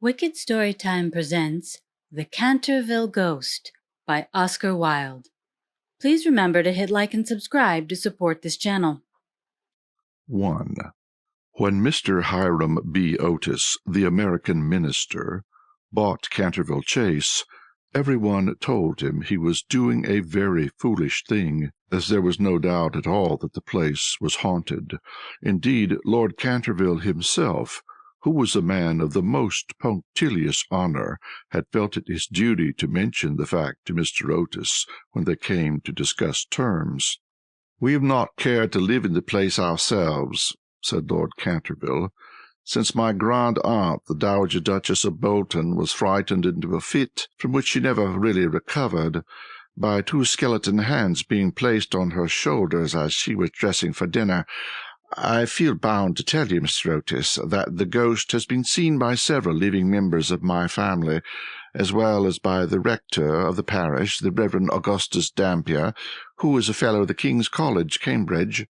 Wicked Storytime presents The Canterville Ghost by Oscar Wilde. Please remember to hit like and subscribe to support this channel. 1. When Mr. Hiram B. Otis, the American minister, bought Canterville Chase, everyone told him he was doing a very foolish thing, as there was no doubt at all that the place was haunted. Indeed, Lord Canterville himself, who was a man of the most punctilious honour, had felt it his duty to mention the fact to Mr. Otis when they came to discuss terms. "We have not cared to live in the place ourselves," said Lord Canterville, "since my grand-aunt, the Dowager Duchess of Bolton, was frightened into a fit, from which she never really recovered, by two skeleton hands being placed on her shoulders as she was dressing for dinner. I feel bound to tell you, Mr. Otis, that the ghost has been seen by several living members of my family, as well as by the rector of the parish, the Reverend Augustus Dampier, who is a fellow of the King's College, Cambridge.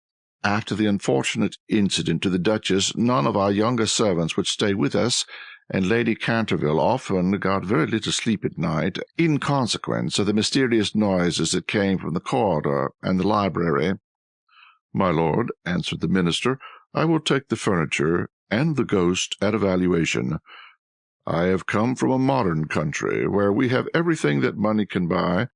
After the unfortunate incident to the Duchess, none of our younger servants would stay with us, and Lady Canterville often got very little sleep at night, in consequence of the mysterious noises that came from the corridor and the library." "My lord," answered the minister, "I will take the furniture and the ghost at a valuation. I have come from a modern country, where we have everything that money can buy,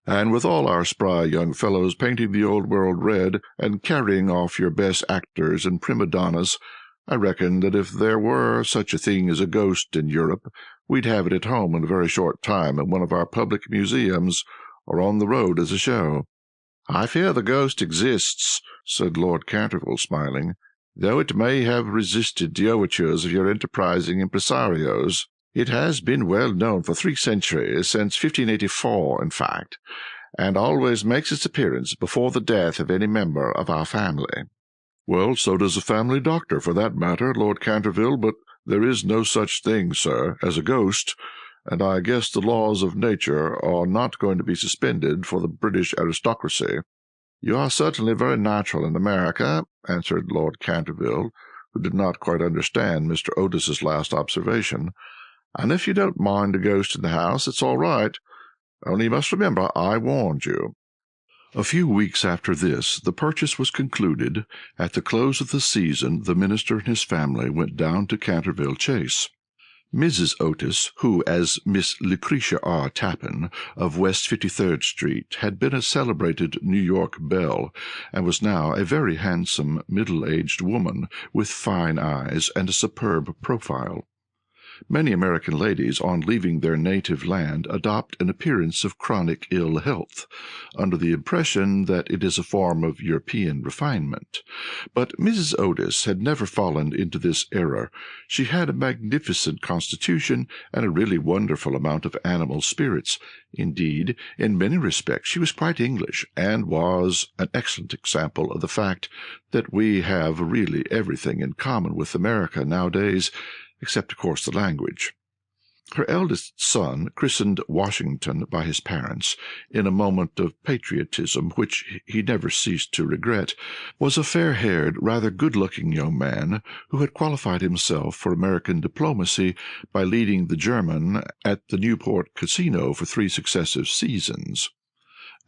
and with all our spry young fellows painting the old world red, and carrying off your best actors and prima donnas, I reckon that if there were such a thing as a ghost in Europe, we'd have it at home in a very short time in one of our public museums, or on the road as a show." "I fear the ghost exists," said Lord Canterville, smiling, "though it may have resisted the overtures of your enterprising impresarios. It has been well known for 3 centuries, since 1584, in fact, and always makes its appearance before the death of any member of our family." "Well, so does the family doctor, for that matter, Lord Canterville, but there is no such thing, sir, as a ghost, and I guess the laws of nature are not going to be suspended for the British aristocracy." "You are certainly very natural in America," answered Lord Canterville, who did not quite understand Mr. Otis's last observation, "and if you don't mind a ghost in the house, it's all right. Only you must remember I warned you." A few weeks after this, the purchase was concluded. At the close of the season, the minister and his family went down to Canterville Chase. Mrs. Otis, who, as Miss Lucretia R. Tappan, of West 53rd Street, had been a celebrated New York belle, and was now a very handsome middle-aged woman, with fine eyes and a superb profile. Many American ladies, on leaving their native land, adopt an appearance of chronic ill health, under the impression that it is a form of European refinement. But Mrs. Otis had never fallen into this error. She had a magnificent constitution and a really wonderful amount of animal spirits. Indeed, in many respects she was quite English, and was an excellent example of the fact that we have really everything in common with America nowadays, except, of course, the language. Her eldest son, christened Washington by his parents, in a moment of patriotism which he never ceased to regret, was a fair-haired, rather good-looking young man, who had qualified himself for American diplomacy by leading the German at the Newport Casino for 3 successive seasons,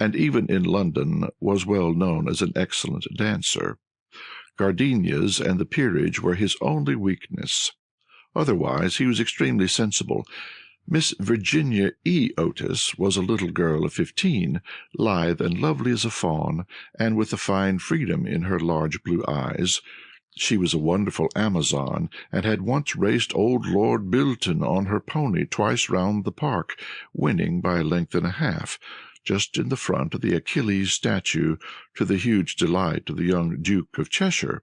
and even in London was well known as an excellent dancer. Gardenias and the peerage were his only weakness. Otherwise he was extremely sensible. Miss Virginia E. Otis was a little girl of 15, lithe and lovely as a fawn, and with a fine freedom in her large blue eyes. She was a wonderful Amazon, and had once raced old Lord Bilton on her pony twice round the park, winning by a length and a half, just in the front of the Achilles statue, to the huge delight of the young Duke of Cheshire,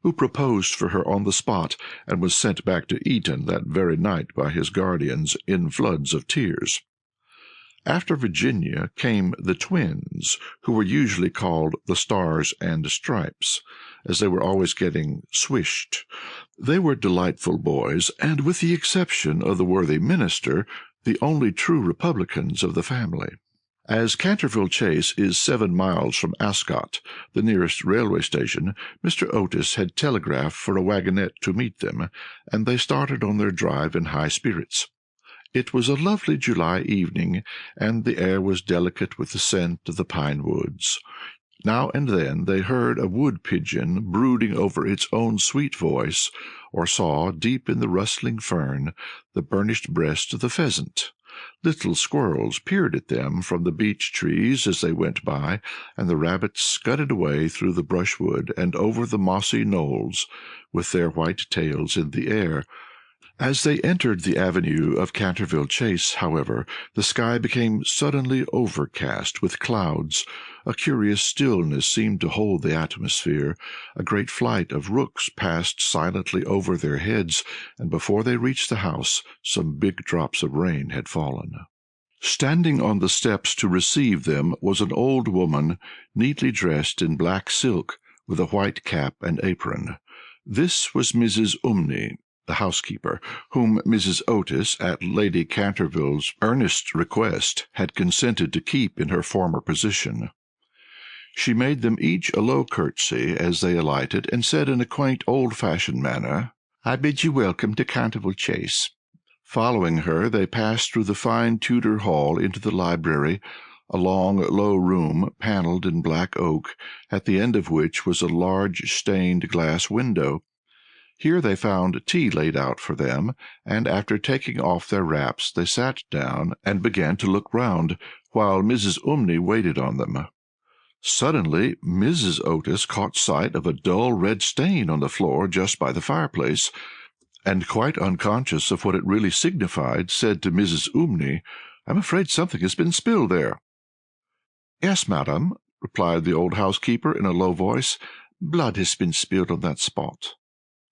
who proposed for her on the spot, and was sent back to Eton that very night by his guardians in floods of tears. After Virginia came the twins, who were usually called the Stars and Stripes, as they were always getting swished. They were delightful boys, and, with the exception of the worthy minister, the only true republicans of the family. As Canterville Chase is 7 miles from Ascot, the nearest railway station, Mr. Otis had telegraphed for a wagonette to meet them, and they started on their drive in high spirits. It was a lovely July evening, and the air was delicate with the scent of the pine woods. Now and then they heard a wood pigeon brooding over its own sweet voice, or saw, deep in the rustling fern, the burnished breast of the pheasant. Little squirrels peered at them from the beech trees as they went by, and the rabbits scudded away through the brushwood and over the mossy knolls, with their white tails in the air. As they entered the avenue of Canterville Chase, however, the sky became suddenly overcast with clouds. A curious stillness seemed to hold the atmosphere. A great flight of rooks passed silently over their heads, and before they reached the house some big drops of rain had fallen. Standing on the steps to receive them was an old woman, neatly dressed in black silk, with a white cap and apron. This was Mrs. Umney, the housekeeper, whom Mrs. Otis, at Lady Canterville's earnest request, had consented to keep in her former position. She made them each a low curtsy as they alighted, and said in a quaint old-fashioned manner, "I bid you welcome to Canterville Chase." Following her, they passed through the fine Tudor hall into the library, a long, low room, panelled in black oak, at the end of which was a large stained glass window. Here they found tea laid out for them, and after taking off their wraps they sat down and began to look round, while Mrs. Umney waited on them. Suddenly Mrs. Otis caught sight of a dull red stain on the floor just by the fireplace, and, quite unconscious of what it really signified, said to Mrs. Umney, "I'm afraid something has been spilled there." "Yes, madam," replied the old housekeeper in a low voice, "blood has been spilled on that spot."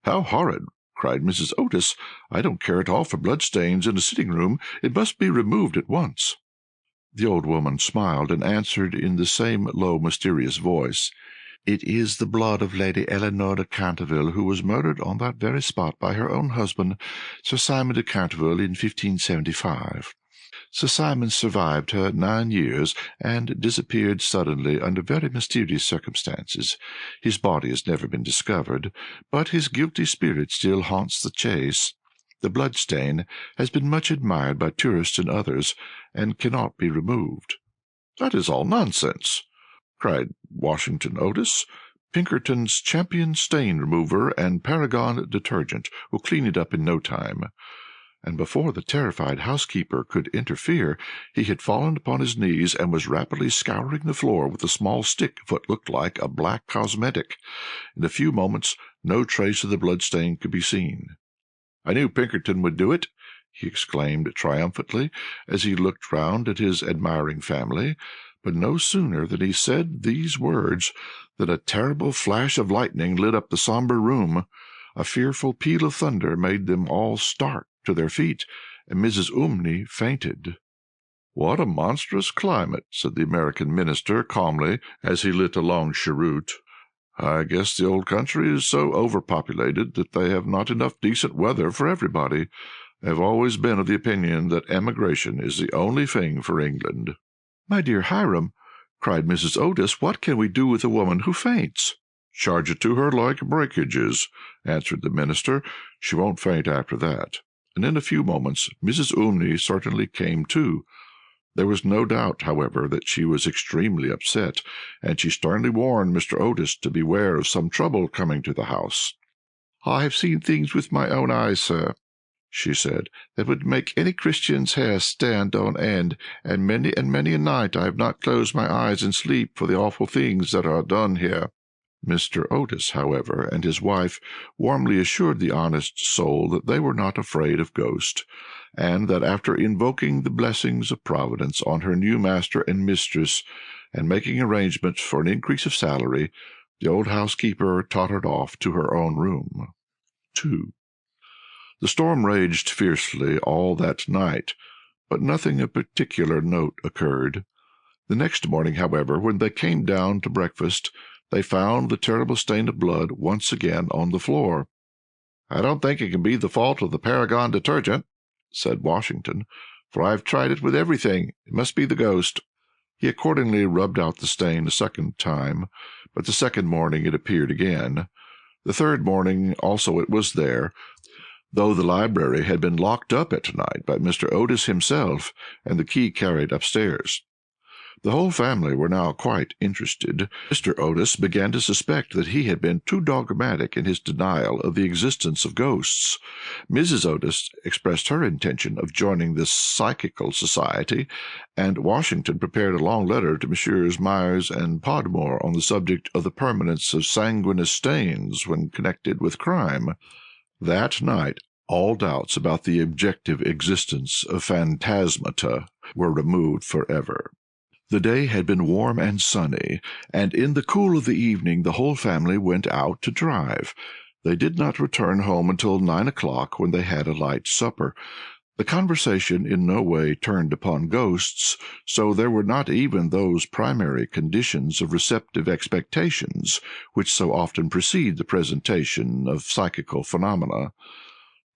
"How horrid!" cried Mrs. Otis. "I don't care at all for bloodstains in a sitting-room. It must be removed at once." The old woman smiled, and answered in the same low, mysterious voice, "It is the blood of Lady Eleanor de Canterville, who was murdered on that very spot by her own husband, Sir Simon de Canterville, in 1575. Sir Simon survived her 9 years, and disappeared suddenly under very mysterious circumstances. His body has never been discovered, but his guilty spirit still haunts the Chase. The bloodstain has been much admired by tourists and others, and cannot be removed." "That is all nonsense," cried Washington Otis. "Pinkerton's Champion Stain Remover and Paragon Detergent will clean it up in no time." And before the terrified housekeeper could interfere, he had fallen upon his knees and was rapidly scouring the floor with a small stick of what looked like a black cosmetic. In a few moments no trace of the bloodstain could be seen. "I knew Pinkerton would do it," he exclaimed triumphantly, as he looked round at his admiring family. But no sooner than he said these words than a terrible flash of lightning lit up the sombre room. A fearful peal of thunder made them all start to their feet, and Mrs. Umney fainted. "What a monstrous climate," said the American minister calmly, as he lit a long cheroot. "I guess the old country is so overpopulated that they have not enough decent weather for everybody. I have always been of the opinion that emigration is the only thing for England." "My dear Hiram," cried Mrs. Otis, "what can we do with a woman who faints?" "Charge it to her like breakages," answered the minister. "She won't faint after that." And in a few moments Mrs. Umney certainly came to. There was no doubt, however, that she was extremely upset, and she sternly warned Mr. Otis to beware of some trouble coming to the house. "I have seen things with my own eyes, sir," she said, "that would make any Christian's hair stand on end, and many a night I have not closed my eyes in sleep for the awful things that are done here." Mr. Otis, however, and his wife warmly assured the honest soul that they were not afraid of ghosts, and that after invoking the blessings of Providence on her new master and mistress, and making arrangements for an increase of salary, the old housekeeper tottered off to her own room. 2. The storm raged fiercely all that night, but nothing of particular note occurred. The next morning, however, when they came down to breakfast, they found the terrible stain of blood once again on the floor. "I don't think it can be the fault of the Paragon detergent," said Washington, "for I've tried it with everything. It must be the ghost." He accordingly rubbed out the stain a second time, but the second morning it appeared again. The third morning also it was there, though the library had been locked up at night by Mr. Otis himself, and the key carried upstairs. The whole family were now quite interested. Mr. Otis began to suspect that he had been too dogmatic in his denial of the existence of ghosts. Mrs. Otis expressed her intention of joining the Psychical Society, and Washington prepared a long letter to Messrs. Myers and Podmore on the subject of the permanence of sanguineous stains when connected with crime. That night all doubts about the objective existence of phantasmata were removed forever. The day had been warm and sunny, and in the cool of the evening the whole family went out to drive. They did not return home until 9 o'clock, when they had a light supper. The conversation in no way turned upon ghosts, so there were not even those primary conditions of receptive expectations which so often precede the presentation of psychical phenomena.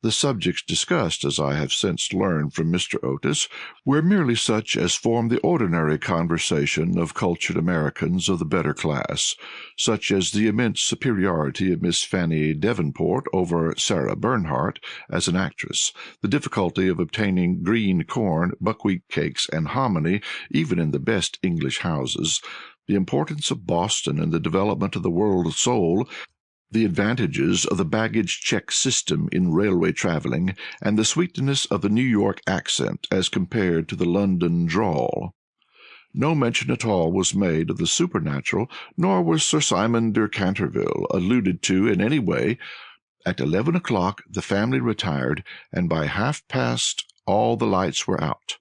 The subjects discussed, as I have since learned from Mr. Otis, were merely such as form the ordinary conversation of cultured Americans of the better class, such as the immense superiority of Miss Fanny Devonport over Sarah Bernhardt as an actress, the difficulty of obtaining green corn, buckwheat cakes, and hominy even in the best English houses, the importance of Boston in the development of the world soul, the advantages of the baggage check system in railway travelling, and the sweetness of the New York accent as compared to the London drawl. No mention at all was made of the supernatural, nor was Sir Simon de Canterville alluded to in any way. At 11 o'clock the family retired, and by half-past all the lights were out.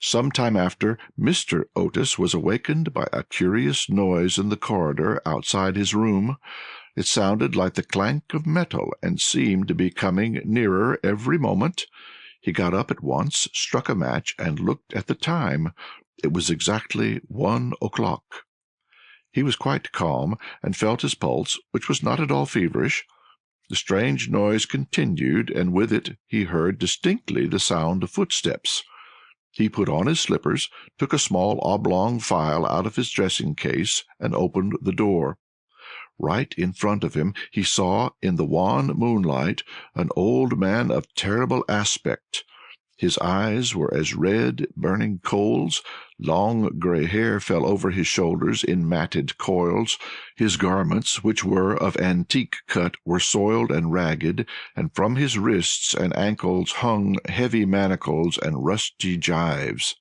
Some time after, Mr. Otis was awakened by a curious noise in the corridor outside his room. It sounded like the clank of metal, and seemed to be coming nearer every moment. He got up at once, struck a match, and looked at the time. It was exactly 1 o'clock. He was quite calm, and felt his pulse, which was not at all feverish. The strange noise continued, and with it he heard distinctly the sound of footsteps. He put on his slippers, took a small oblong phial out of his dressing-case, and opened the door. Right in front of him he saw, in the wan moonlight, an old man of terrible aspect. His eyes were as red burning coals, long grey hair fell over his shoulders in matted coils, his garments, which were of antique cut, were soiled and ragged, and from his wrists and ankles hung heavy manacles and rusty gyves.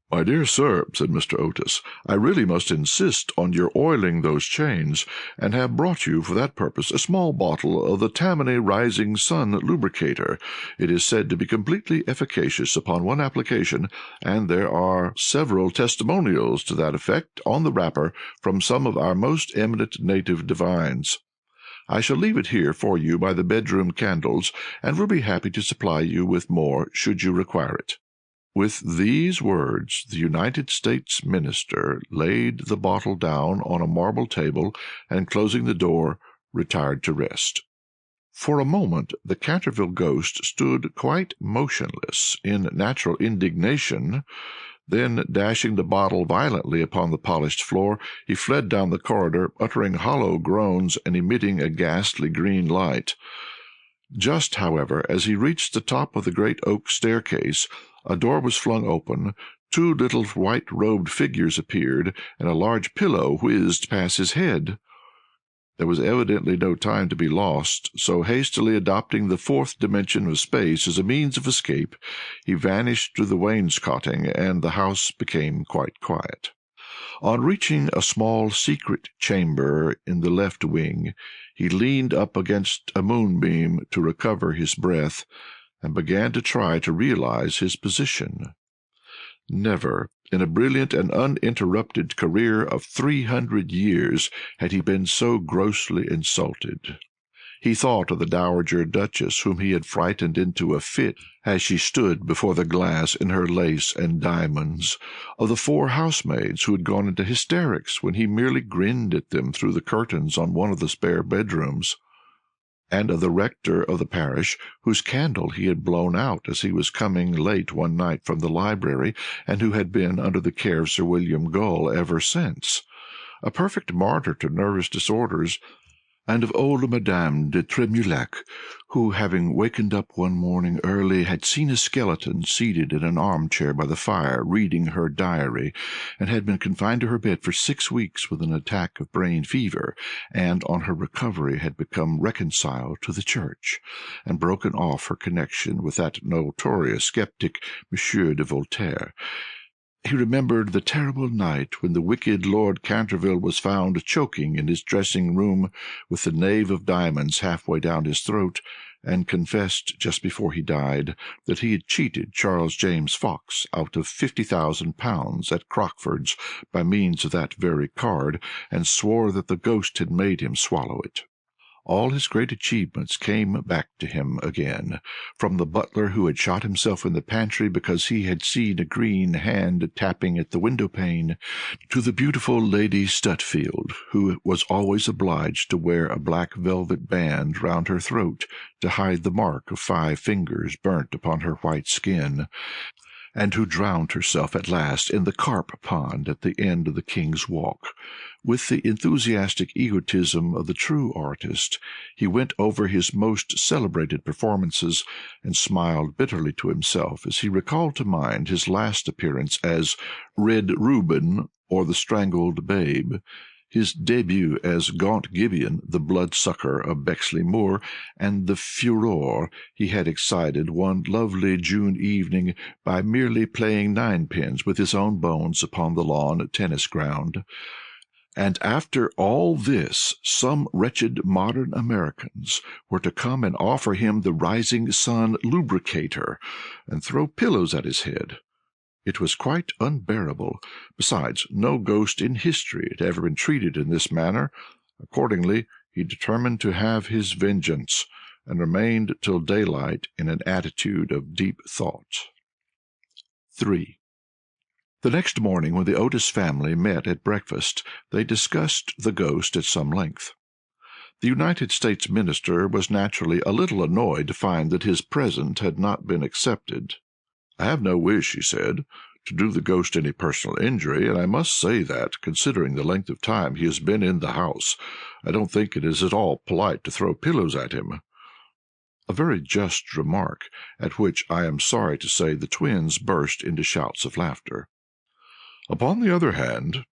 "My dear sir," said Mr. Otis, "I really must insist on your oiling those chains, and have brought you for that purpose a small bottle of the Tammany Rising Sun Lubricator. It is said to be completely efficacious upon one application, and there are several testimonials to that effect on the wrapper from some of our most eminent native divines. I shall leave it here for you by the bedroom candles, and will be happy to supply you with more should you require it." With these words the United States minister laid the bottle down on a marble table, and closing the door, retired to rest. For a moment the Canterville Ghost stood quite motionless in natural indignation. Then, dashing the bottle violently upon the polished floor, he fled down the corridor, uttering hollow groans and emitting a ghastly green light. Just, however, as he reached the top of the great oak staircase, a door was flung open, two little white-robed figures appeared, and a large pillow whizzed past his head. There was evidently no time to be lost, so hastily adopting the fourth dimension of space as a means of escape, he vanished through the wainscoting, and the house became quite quiet. On reaching a small secret chamber in the left wing, he leaned up against a moonbeam to recover his breath, and began to try to realize his position. Never, in a brilliant and uninterrupted career of 300 years, had he been so grossly insulted. He thought of the Dowager Duchess whom he had frightened into a fit as she stood before the glass in her lace and diamonds, of the 4 housemaids who had gone into hysterics when he merely grinned at them through the curtains on one of the spare bedrooms. and of the rector of the parish, whose candle he had blown out as he was coming late one night from the library, and who had been under the care of Sir William Gull ever since, a perfect martyr to nervous disorders, and of old Madame de Tremouillac, who, having wakened up one morning early, had seen a skeleton seated in an armchair by the fire reading her diary, and had been confined to her bed for 6 weeks with an attack of brain fever, and on her recovery had become reconciled to the Church, and broken off her connection with that notorious sceptic Monsieur de Voltaire. He remembered the terrible night when the wicked Lord Canterville was found choking in his dressing-room with the knave of diamonds halfway down his throat, and confessed just before he died that he had cheated Charles James Fox out of £50,000 at Crockford's by means of that very card, and swore that the ghost had made him swallow it. All his great achievements came back to him again, from the butler who had shot himself in the pantry because he had seen a green hand tapping at the window-pane, to the beautiful Lady Stutfield, who was always obliged to wear a black velvet band round her throat to hide the mark of 5 fingers burnt upon her white skin, and who drowned herself at last in the carp pond at the end of the King's Walk. With the enthusiastic egotism of the true artist, he went over his most celebrated performances, and smiled bitterly to himself as he recalled to mind his last appearance as Red Reuben or the Strangled Babe, his debut as Gaunt Gibeon, the bloodsucker of Bexley Moor, and the furore he had excited one lovely June evening by merely playing ninepins with his own bones upon the lawn tennis ground. And after all this, some wretched modern Americans were to come and offer him the Rising Sun lubricator, and throw pillows at his head. It was quite unbearable. Besides, no ghost in history had ever been treated in this manner. Accordingly, he determined to have his vengeance, and remained till daylight in an attitude of deep thought. 3. The next morning, when the Otis family met at breakfast, they discussed the ghost at some length. The United States minister was naturally a little annoyed to find that his present had not been accepted. "I have no wish," he said, "to do the ghost any personal injury, and I must say that, considering the length of time he has been in the house, I don't think it is at all polite to throw pillows at him." A very just remark, at which I am sorry to say the twins burst into shouts of laughter. "Upon the other hand,"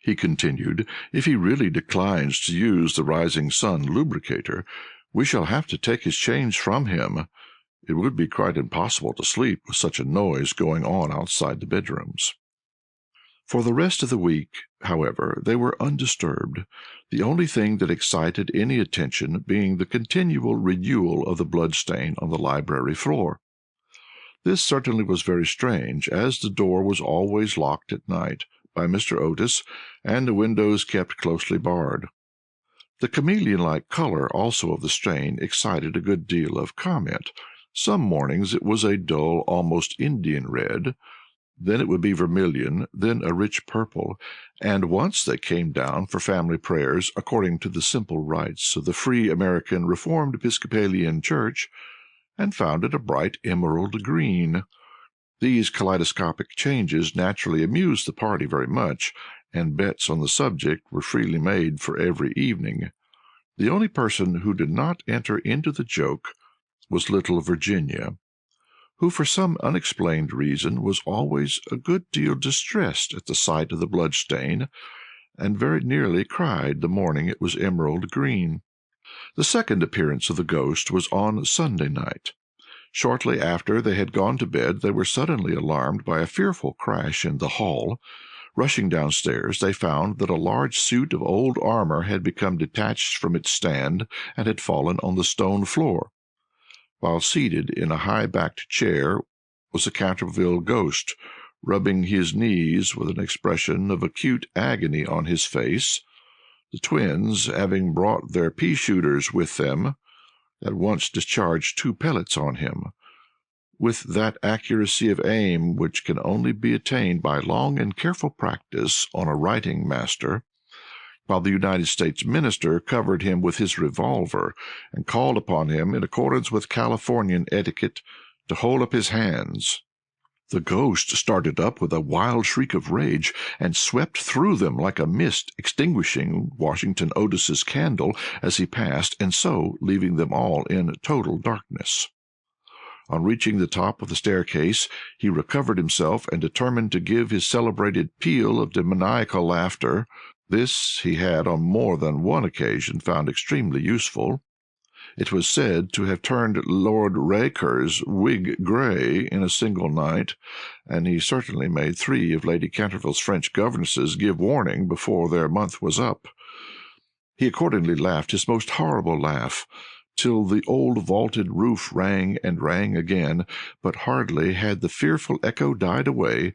he continued, "if he really declines to use the Rising Sun lubricator, we shall have to take his chains from him. It would be quite impossible to sleep with such a noise going on outside the bedrooms." For the rest of the week, however, they were undisturbed, the only thing that excited any attention being the continual renewal of the bloodstain on the library floor. This certainly was very strange, as the door was always locked at night by Mr. Otis, and the windows kept closely barred. The chameleon-like color also of the stain excited a good deal of comment. Some mornings it was a dull, almost Indian red, then it would be vermilion, then a rich purple, and once they came down for family prayers according to the simple rites of the Free American Reformed Episcopalian Church, and found it a bright emerald green. These kaleidoscopic changes naturally amused the party very much, and bets on the subject were freely made for every evening. The only person who did not enter into the joke was little Virginia, who for some unexplained reason was always a good deal distressed at the sight of the bloodstain, and very nearly cried the morning it was emerald green. The second appearance of the ghost was on Sunday night. Shortly after they had gone to bed, they were suddenly alarmed by a fearful crash in the hall. Rushing downstairs, they found that a large suit of old armor had become detached from its stand and had fallen on the stone floor. While seated in a high-backed chair was a Canterville Ghost, rubbing his knees with an expression of acute agony on his face. The twins, having brought their pea-shooters with them, at once discharged 2 pellets on him, with that accuracy of aim which can only be attained by long and careful practice on a writing master. while the United States minister covered him with his revolver and called upon him, in accordance with Californian etiquette, to hold up his hands. The ghost started up with a wild shriek of rage and swept through them like a mist, extinguishing Washington Otis's candle as he passed, and so leaving them all in total darkness. On reaching the top of the staircase, he recovered himself and determined to give his celebrated peal of demoniacal laughter. This he had on more than one occasion found extremely useful. It was said to have turned Lord Raker's wig grey in a single night, and he certainly made 3 of Lady Canterville's French governesses give warning before their month was up. He accordingly laughed his most horrible laugh, till the old vaulted roof rang and rang again, but hardly had the fearful echo died away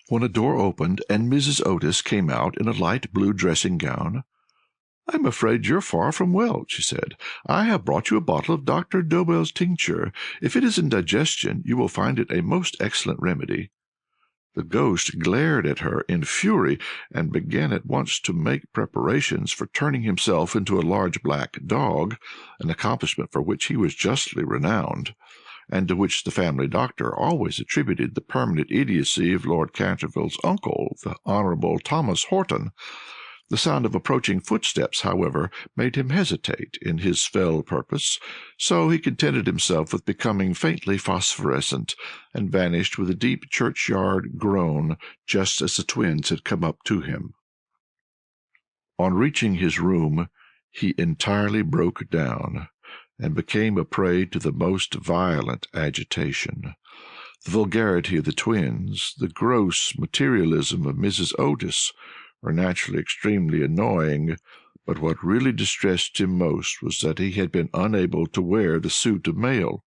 when a door opened, and Mrs. Otis came out in a light blue dressing-gown. "I'm afraid you're far from well," she said. "I have brought you a bottle of Dr. Dobell's tincture. If it is indigestion, you will find it a most excellent remedy." The ghost glared at her in fury, and began at once to make preparations for turning himself into a large black dog, an accomplishment for which he was justly renowned, and to which the family doctor always attributed the permanent idiocy of Lord Canterville's uncle, the Honourable Thomas Horton. The sound of approaching footsteps, however, made him hesitate in his fell purpose, so he contented himself with becoming faintly phosphorescent, and vanished with a deep churchyard groan just as the twins had come up to him. On reaching his room, he entirely broke down, and became a prey to the most violent agitation. The vulgarity of the twins, the gross materialism of Mrs. Otis, were naturally extremely annoying, but what really distressed him most was that he had been unable to wear the suit of mail.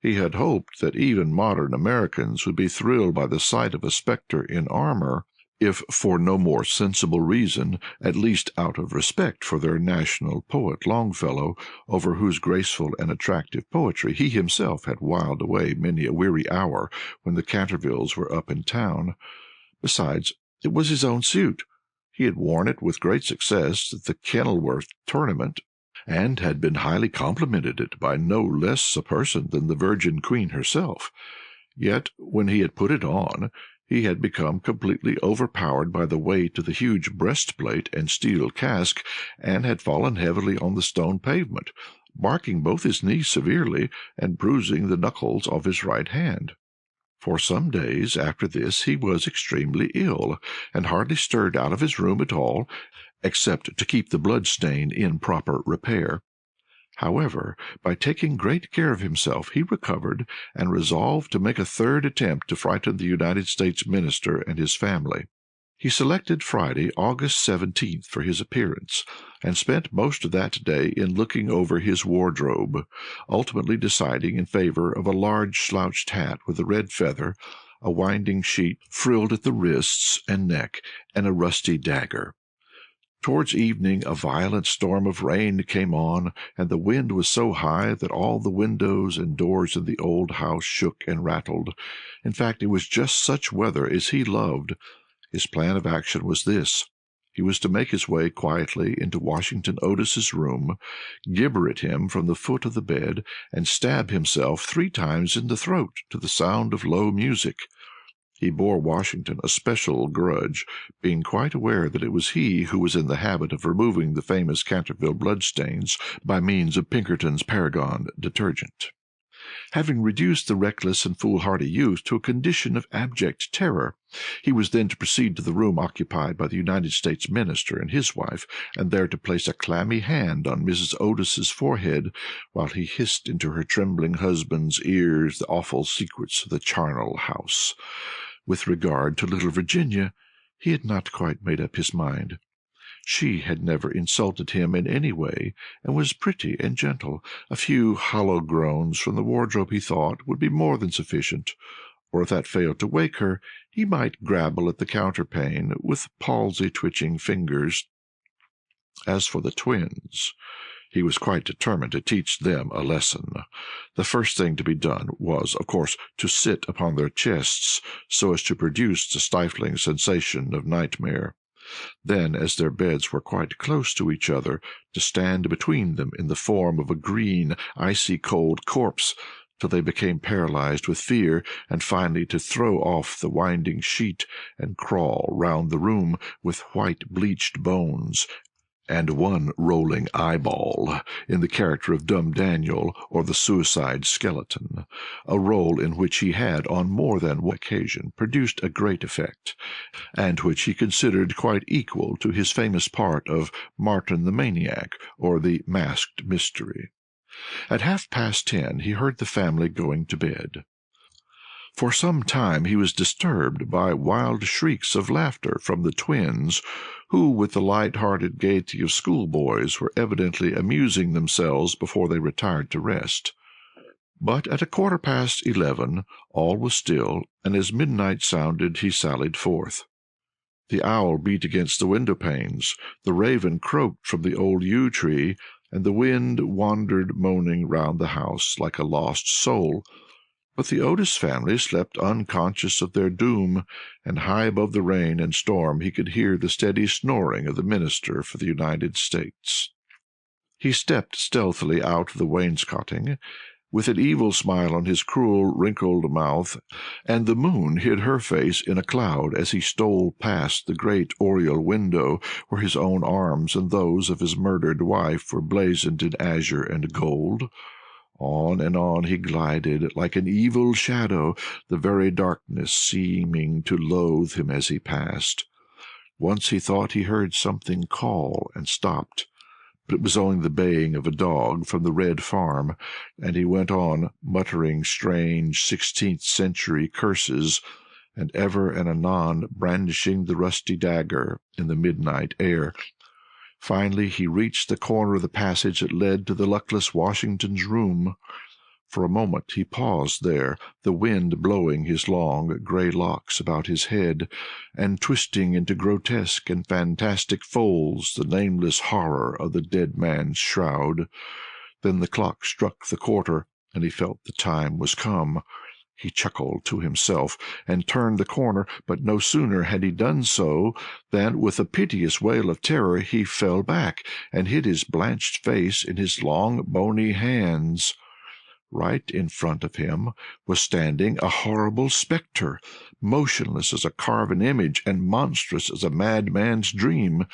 He had hoped that even modern Americans would be thrilled by the sight of a spectre in armour, if for no more sensible reason, at least out of respect for their national poet Longfellow, over whose graceful and attractive poetry he himself had whiled away many a weary hour when the Cantervilles were up in town. Besides, it was his own suit. He had worn it with great success at the Kenilworth tournament, and had been highly complimented it by no less a person than the Virgin Queen herself. Yet, when he had put it on, he had become completely overpowered by the weight of the huge breastplate and steel casque, and had fallen heavily on the stone pavement, marking both his knees severely, and bruising the knuckles of his right hand. For some days after this he was extremely ill, and hardly stirred out of his room at all, except to keep the blood-stain in proper repair. However, by taking great care of himself, he recovered, and resolved to make a 3rd attempt to frighten the United States minister and his family. He selected Friday, August 17th, for his appearance, and spent most of that day in looking over his wardrobe, ultimately deciding in favour of a large slouched hat with a red feather, a winding sheet frilled at the wrists and neck, and a rusty dagger. Towards evening a violent storm of rain came on, and the wind was so high that all the windows and doors in the old house shook and rattled. In fact, it was just such weather as he loved. His plan of action was this. He was to make his way quietly into Washington Otis's room, gibber at him from the foot of the bed, and stab himself 3 times in the throat to the sound of low music. He bore Washington a special grudge, being quite aware that it was he who was in the habit of removing the famous Canterville bloodstains by means of Pinkerton's Paragon detergent. Having reduced the reckless and foolhardy youth to a condition of abject terror, he was then to proceed to the room occupied by the United States minister and his wife, and there to place a clammy hand on Mrs. Otis's forehead, while he hissed into her trembling husband's ears the awful secrets of the charnel house. With regard to little Virginia, he had not quite made up his mind. She had never insulted him in any way, and was pretty and gentle. A few hollow groans from the wardrobe, he thought, would be more than sufficient, or if that failed to wake her, he might grabble at the counterpane with palsy-twitching fingers. As for the twins, he was quite determined to teach them a lesson. The first thing to be done was, of course, to sit upon their chests, so as to produce the stifling sensation of nightmare. then, as their beds were quite close to each other, to stand between them in the form of a green, icy cold corpse, till they became paralyzed with fear, and finally to throw off the winding sheet and crawl round the room with white bleached bones, and one rolling eyeball, in the character of Dumb Daniel or the Suicide Skeleton, a role in which he had on more than one occasion produced a great effect, and which he considered quite equal to his famous part of Martin the Maniac or the Masked Mystery. At 10:30 he heard the family going to bed. For some time he was disturbed by wild shrieks of laughter from the twins, who, with the light-hearted gaiety of schoolboys, were evidently amusing themselves before they retired to rest. But at 11:15 all was still, and as midnight sounded he sallied forth. The owl beat against the window-panes, the raven croaked from the old yew-tree, and the wind wandered moaning round the house like a lost soul. But the Otis family slept unconscious of their doom, and high above the rain and storm he could hear the steady snoring of the Minister for the United States. He stepped stealthily out of the wainscoting, with an evil smile on his cruel, wrinkled mouth, and the moon hid her face in a cloud as he stole past the great oriel window where his own arms and those of his murdered wife were blazoned in azure and gold. On and on he glided, like an evil shadow, the very darkness seeming to loathe him as he passed. Once he thought he heard something call, and stopped, but it was only the baying of a dog from the Red Farm, and he went on, muttering strange 16th-century curses, and ever and anon brandishing the rusty dagger in the midnight air. Finally he reached the corner of the passage that led to the luckless Washington's room. For a moment he paused there, the wind blowing his long grey locks about his head, and twisting into grotesque and fantastic folds the nameless horror of the dead man's shroud. Then the clock struck the quarter, and he felt the time was come. He chuckled to himself, and turned the corner, but no sooner had he done so than, with a piteous wail of terror, he fell back, and hid his blanched face in his long bony hands. Right in front of him was standing a horrible spectre, motionless as a carven image, and monstrous as a madman's dream.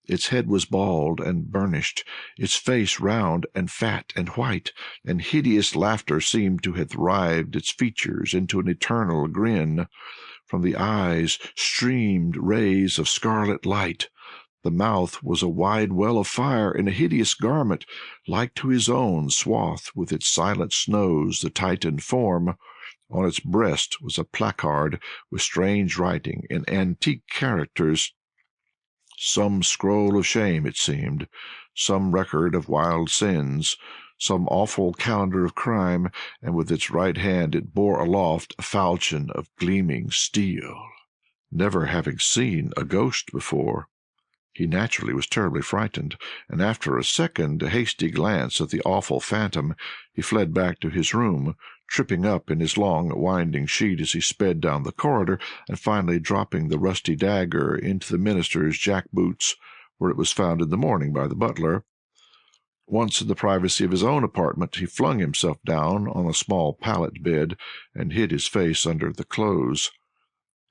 Its head was bald and burnished, its face round and fat and white, and hideous laughter seemed to have writhed its features into an eternal grin. From the eyes streamed rays of scarlet light. The mouth was a wide well of fire, in a hideous garment, like to his own, swathed with its silent snows the Titan form. On its breast was a placard with strange writing in antique characters. Some scroll of shame, it seemed, some record of wild sins, some awful calendar of crime, and with its right hand it bore aloft a falchion of gleaming steel. Never having seen a ghost before, he naturally was terribly frightened, and after a second hasty glance at the awful phantom, he fled back to his room, tripping up in his long winding sheet as he sped down the corridor, and finally dropping the rusty dagger into the minister's jack-boots, where it was found in the morning by the butler. Once in the privacy of his own apartment, he flung himself down on a small pallet bed, and hid his face under the clothes.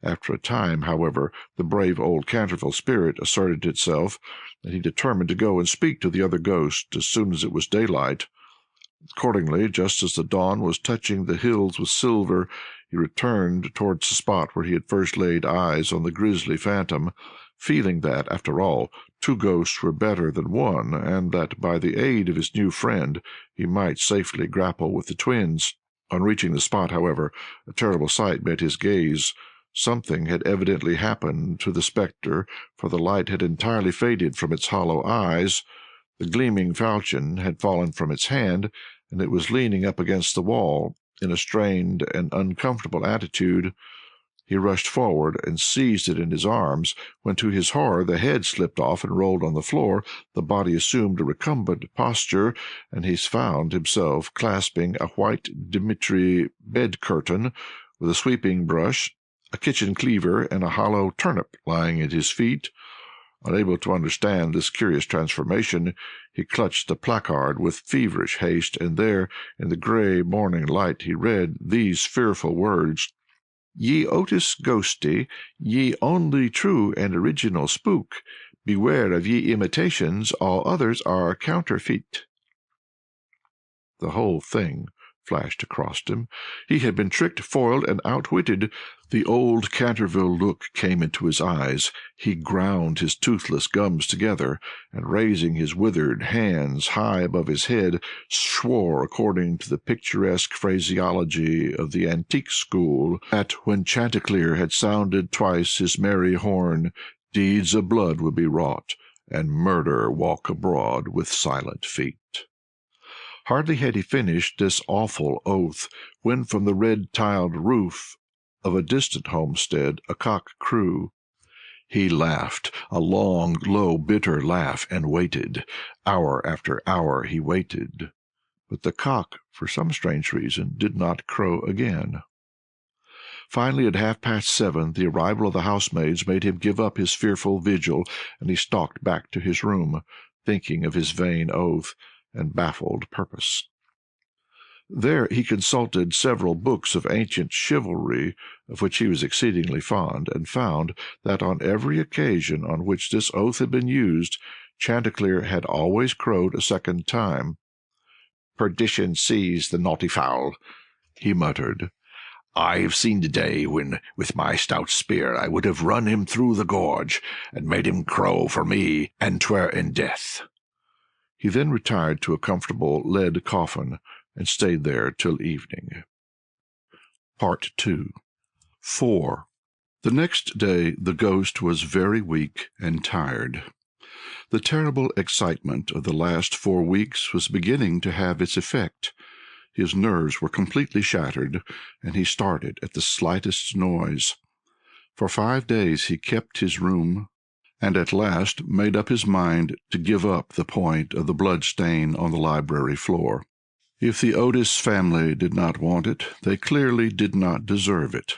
After a time, however, the brave old Canterville spirit asserted itself, and he determined to go and speak to the other ghost as soon as it was daylight. Accordingly, just as the dawn was touching the hills with silver, he returned towards the spot where he had first laid eyes on the grisly phantom, feeling that, after all, two ghosts were better than one, and that by the aid of his new friend he might safely grapple with the twins. On reaching the spot, however, a terrible sight met his gaze. Something had evidently happened to the spectre, for the light had entirely faded from its hollow eyes. The gleaming falchion had fallen from its hand, and it was leaning up against the wall in a strained and uncomfortable attitude. He rushed forward and seized it in his arms, when to his horror the head slipped off and rolled on the floor, the body assumed a recumbent posture, and he found himself clasping a white Dimitri bed-curtain, with a sweeping brush, a kitchen cleaver, and a hollow turnip lying at his feet. Unable to understand this curious transformation, he clutched the placard with feverish haste, and there, in the grey morning light, he read these fearful words: "Ye Otis Ghosty, ye only true and original spook, beware of ye imitations, all others are counterfeit." The whole thing flashed across him. He had been tricked, foiled, and outwitted. The old Canterville look came into his eyes. He ground his toothless gums together, and raising his withered hands high above his head, swore, according to the picturesque phraseology of the antique school, that when Chanticleer had sounded twice his merry horn, deeds of blood would be wrought, and murder walk abroad with silent feet. Hardly had he finished this awful oath, when from the red-tiled roof of a distant homestead a cock crew. He laughed, a long, low, bitter laugh, and waited. Hour after hour he waited, but the cock, for some strange reason, did not crow again. Finally, at 7:30, the arrival of the housemaids made him give up his fearful vigil, and he stalked back to his room, thinking of his vain oath and baffled purpose. There he consulted several books of ancient chivalry, of which he was exceedingly fond, and found that on every occasion on which this oath had been used, Chanticleer had always crowed a second time. "Perdition seize the naughty fowl," he muttered. "I have seen the day when, with my stout spear, I would have run him through the gorge, and made him crow for me, and 'twere in death." He then retired to a comfortable lead coffin, and stayed there till evening. Part 2. 4. The next day the ghost was very weak and tired. The terrible excitement of the last 4 weeks was beginning to have its effect. His nerves were completely shattered, and he started at the slightest noise. For 5 days he kept his room, and at last made up his mind to give up the point of the blood-stain on the library floor. If the Otis family did not want it, they clearly did not deserve it.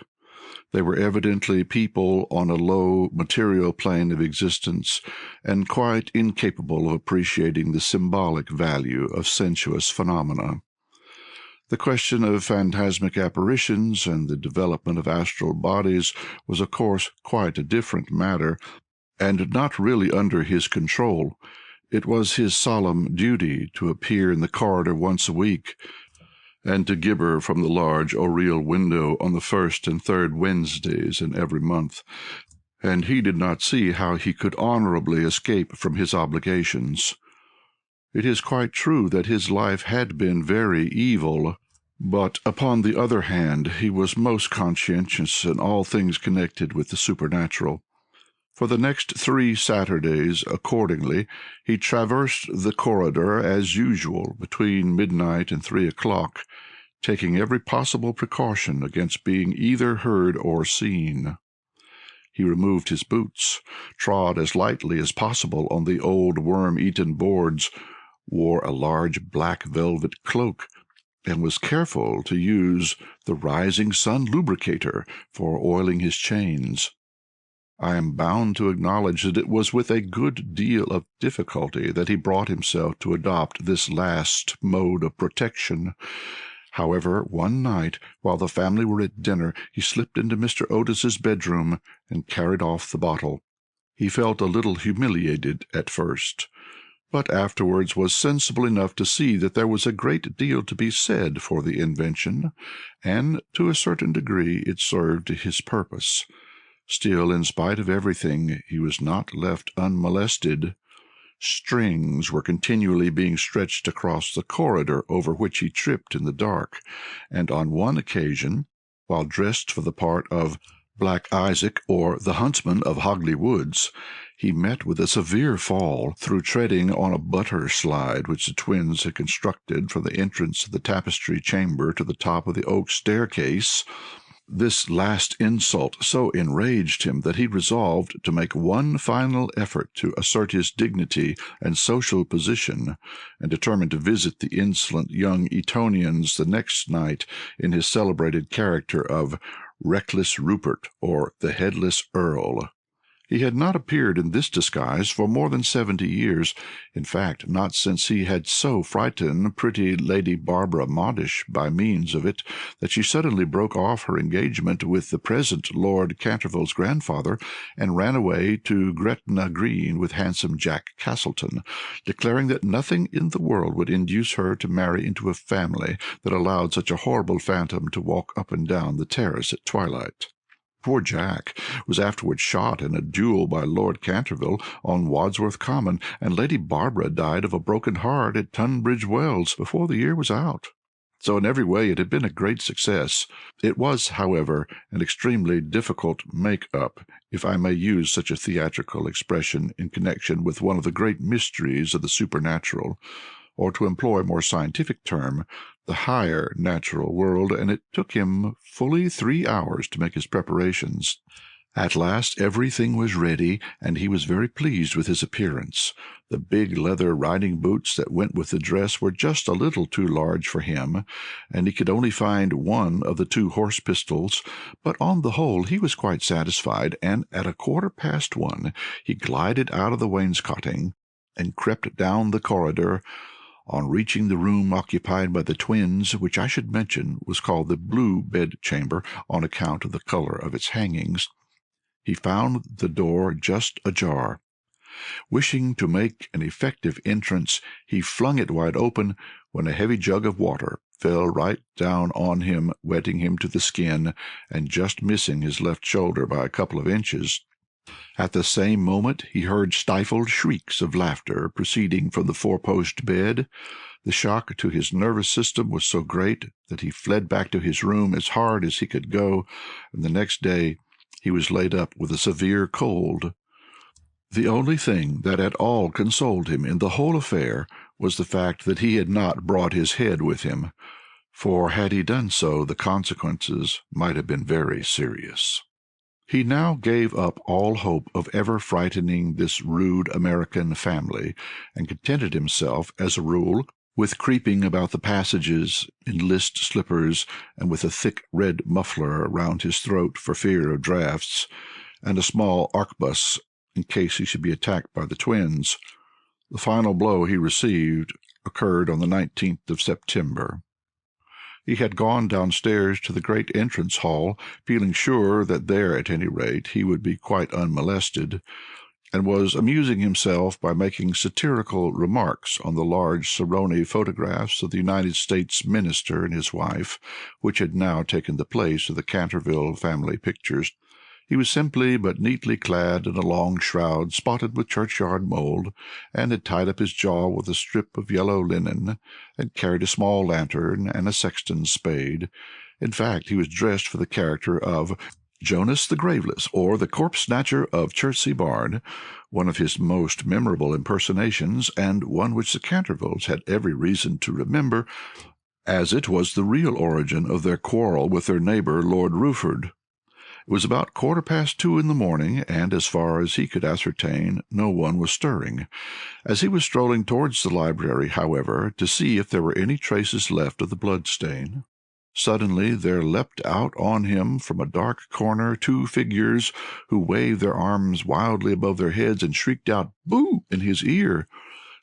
They were evidently people on a low material plane of existence, and quite incapable of appreciating the symbolic value of sensuous phenomena. The question of phantasmic apparitions and the development of astral bodies was, of course, quite a different matter, and not really under his control. It was his solemn duty to appear in the corridor once a week, and to gibber from the large oriel window on the first and third Wednesdays in every month, and he did not see how he could honorably escape from his obligations. It is quite true that his life had been very evil, but upon the other hand he was most conscientious in all things connected with the supernatural. For the next 3 Saturdays, accordingly, he traversed the corridor as usual between midnight and 3 o'clock, taking every possible precaution against being either heard or seen. He removed his boots, trod as lightly as possible on the old worm-eaten boards, wore a large black velvet cloak, and was careful to use the rising sun lubricator for oiling his chains. I am bound to acknowledge that it was with a good deal of difficulty that he brought himself to adopt this last mode of protection. However, one night, while the family were at dinner, he slipped into Mr. Otis's bedroom and carried off the bottle. He felt a little humiliated at first, but afterwards was sensible enough to see that there was a great deal to be said for the invention, and to a certain degree it served his purpose. Still, in spite of everything, he was not left unmolested. Strings were continually being stretched across the corridor over which he tripped in the dark, and on one occasion, while dressed for the part of Black Isaac or the huntsman of Hogley Woods, he met with a severe fall through treading on a butter slide which the twins had constructed from the entrance of the tapestry chamber to the top of the oak staircase. This last insult so enraged him that he resolved to make one final effort to assert his dignity and social position, and determined to visit the insolent young Etonians the next night in his celebrated character of Reckless Rupert, or the Headless Earl. He had not appeared in this disguise for more than 70 years, in fact, not since he had so frightened pretty Lady Barbara Modish by means of it that she suddenly broke off her engagement with the present Lord Canterville's grandfather, and ran away to Gretna Green with handsome Jack Castleton, declaring that nothing in the world would induce her to marry into a family that allowed such a horrible phantom to walk up and down the terrace at twilight. Poor Jack was afterwards shot in a duel by Lord Canterville on Wadsworth Common, and Lady Barbara died of a broken heart at Tunbridge Wells before the year was out. So in every way it had been a great success. It was, however, an extremely difficult make-up, if I may use such a theatrical expression in connection with one of the great mysteries of the supernatural, or to employ a more scientific term, the higher natural world, and it took him fully 3 hours to make his preparations. At last everything was ready, and he was very pleased with his appearance. The big leather riding boots that went with the dress were just a little too large for him, and he could only find one of the 2 horse pistols, but on the whole he was quite satisfied, and at 1:15 he glided out of the wainscoting and crept down the corridor. On reaching the room occupied by the twins, which I should mention was called the blue bed-chamber on account of the colour of its hangings, he found the door just ajar. Wishing to make an effective entrance, he flung it wide open, when a heavy jug of water fell right down on him, wetting him to the skin, and just missing his left shoulder by a couple of inches. At the same moment he heard stifled shrieks of laughter proceeding from the 4-post bed. The shock to his nervous system was so great that he fled back to his room as hard as he could go, and the next day he was laid up with a severe cold. The only thing that at all consoled him in the whole affair was the fact that he had not brought his head with him, for had he done so the consequences might have been very serious. He now gave up all hope of ever frightening this rude American family, and contented himself, as a rule, with creeping about the passages in list slippers, and with a thick red muffler round his throat for fear of draughts, and a small arquebus in case he should be attacked by the twins. The final blow he received occurred on the 19th of September. He had gone downstairs to the great entrance hall, feeling sure that there at any rate he would be quite unmolested, and was amusing himself by making satirical remarks on the large Saroni photographs of the United States minister and his wife, which had now taken the place of the Canterville family pictures. He was simply but neatly clad in a long shroud spotted with churchyard mould, and had tied up his jaw with a strip of yellow linen, and carried a small lantern and a sexton's spade. In fact, he was dressed for the character of Jonas the Graveless, or the corpse-snatcher of Chertsey Barn, one of his most memorable impersonations, and one which the Cantervilles had every reason to remember, as it was the real origin of their quarrel with their neighbour Lord Rufford. It was about 2:15 in the morning, and, as far as he could ascertain, no one was stirring. As he was strolling towards the library, however, to see if there were any traces left of the blood-stain, suddenly there leapt out on him from a dark corner 2 figures, who waved their arms wildly above their heads and shrieked out "Boo!" in his ear.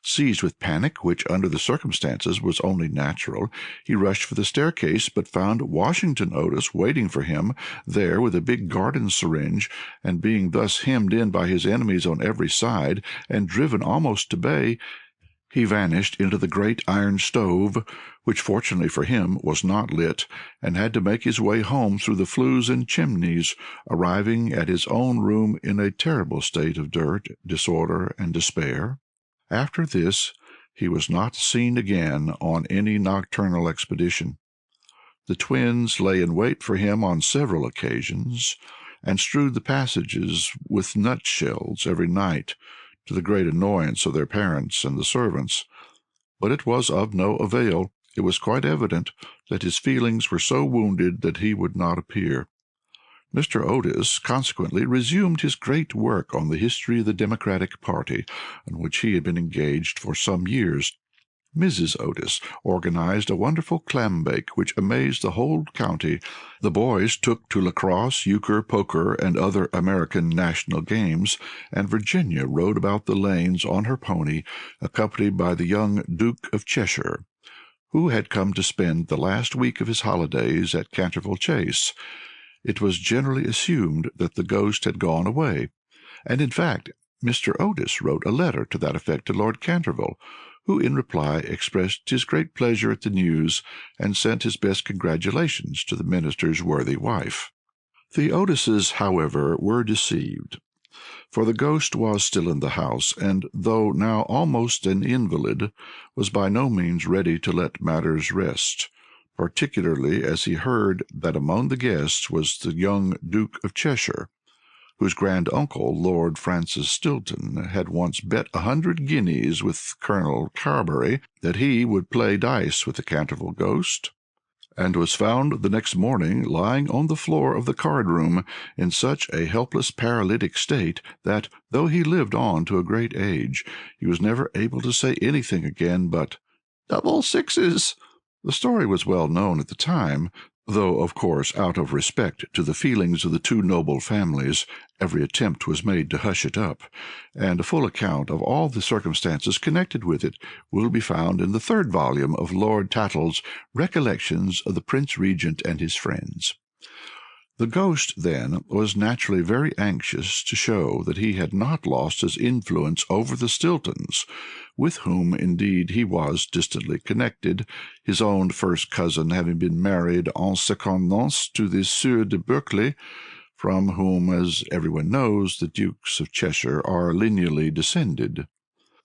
Seized with panic, which under the circumstances was only natural, he rushed for the staircase, but found Washington Otis waiting for him there with a big garden syringe, and being thus hemmed in by his enemies on every side, and driven almost to bay, he vanished into the great iron stove, which fortunately for him was not lit, and had to make his way home through the flues and chimneys, arriving at his own room in a terrible state of dirt, disorder, and despair. After this he was not seen again on any nocturnal expedition. The twins lay in wait for him on several occasions, and strewed the passages with nutshells every night, to the great annoyance of their parents and the servants. But it was of no avail. It was quite evident that his feelings were so wounded that he would not appear. Mr. Otis consequently resumed his great work on the history of the Democratic party, on which he had been engaged for some years. Mrs. Otis organized a wonderful clam-bake which amazed the whole county. The boys took to lacrosse, euchre, poker, and other American national games, and Virginia rode about the lanes on her pony, accompanied by the young Duke of Cheshire, who had come to spend the last week of his holidays at Canterville Chase. It was generally assumed that the ghost had gone away, and in fact Mr. Otis wrote a letter to that effect to Lord Canterville, who in reply expressed his great pleasure at the news, and sent his best congratulations to the minister's worthy wife. The Otises, however, were deceived, for the ghost was still in the house, and, though now almost an invalid, was by no means ready to let matters rest, particularly as he heard that among the guests was the young Duke of Cheshire, whose grand-uncle, Lord Francis Stilton, had once bet 100 guineas with Colonel Carberry that he would play dice with the Canterville ghost, and was found the next morning lying on the floor of the card-room in such a helpless paralytic state that, though he lived on to a great age, he was never able to say anything again but "double sixes." The story was well known at the time, though, of course, out of respect to the feelings of the two noble families, every attempt was made to hush it up, and a full account of all the circumstances connected with it will be found in the third volume of Lord Tattle's Recollections of the Prince Regent and his Friends. The ghost, then, was naturally very anxious to show that he had not lost his influence over the Stiltons, with whom, indeed, he was distantly connected, his own first cousin having been married en secondes to the Sieur de Berkeley, from whom, as everyone knows, the Dukes of Cheshire are lineally descended.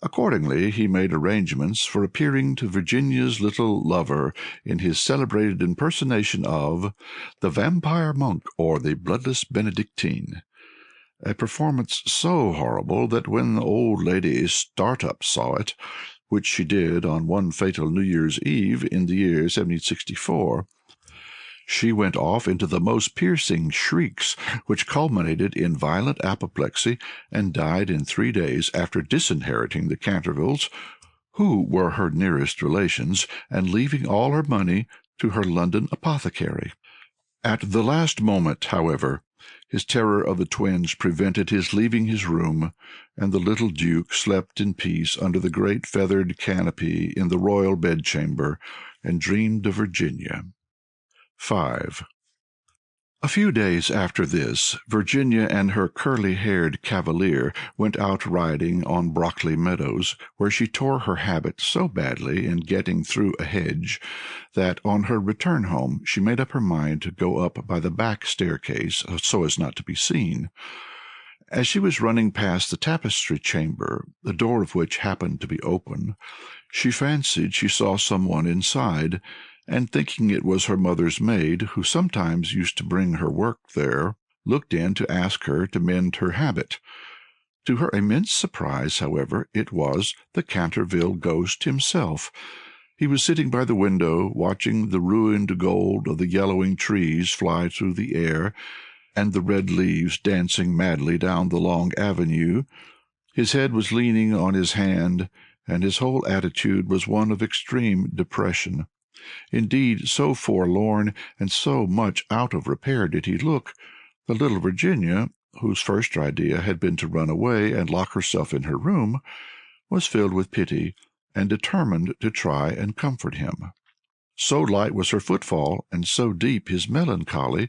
Accordingly, he made arrangements for appearing to Virginia's little lover in his celebrated impersonation of the Vampire Monk or the Bloodless Benedictine, a performance so horrible that when the old lady Startup saw it, which she did on one fatal New Year's Eve in the year 1764, she went off into the most piercing shrieks, which culminated in violent apoplexy, and died in 3 days after disinheriting the Cantervilles, who were her nearest relations, and leaving all her money to her London apothecary. At the last moment, however, his terror of the twins prevented his leaving his room, and the little Duke slept in peace under the great feathered canopy in the royal bedchamber, and dreamed of Virginia. 5. A few days after this, Virginia and her curly-haired cavalier went out riding on Brockley Meadows, where she tore her habit so badly in getting through a hedge that on her return home she made up her mind to go up by the back staircase so as not to be seen. As she was running past the tapestry chamber, the door of which happened to be open, she fancied she saw someone inside, and thinking it was her mother's maid, who sometimes used to bring her work there, looked in to ask her to mend her habit. To her immense surprise, however, it was the Canterville ghost himself. He was sitting by the window, watching the ruined gold of the yellowing trees fly through the air, and the red leaves dancing madly down the long avenue. His head was leaning on his hand, and his whole attitude was one of extreme depression. Indeed, so forlorn and so much out of repair did he look, that little Virginia, whose first idea had been to run away and lock herself in her room, was filled with pity, and determined to try and comfort him. So light was her footfall, and so deep his melancholy,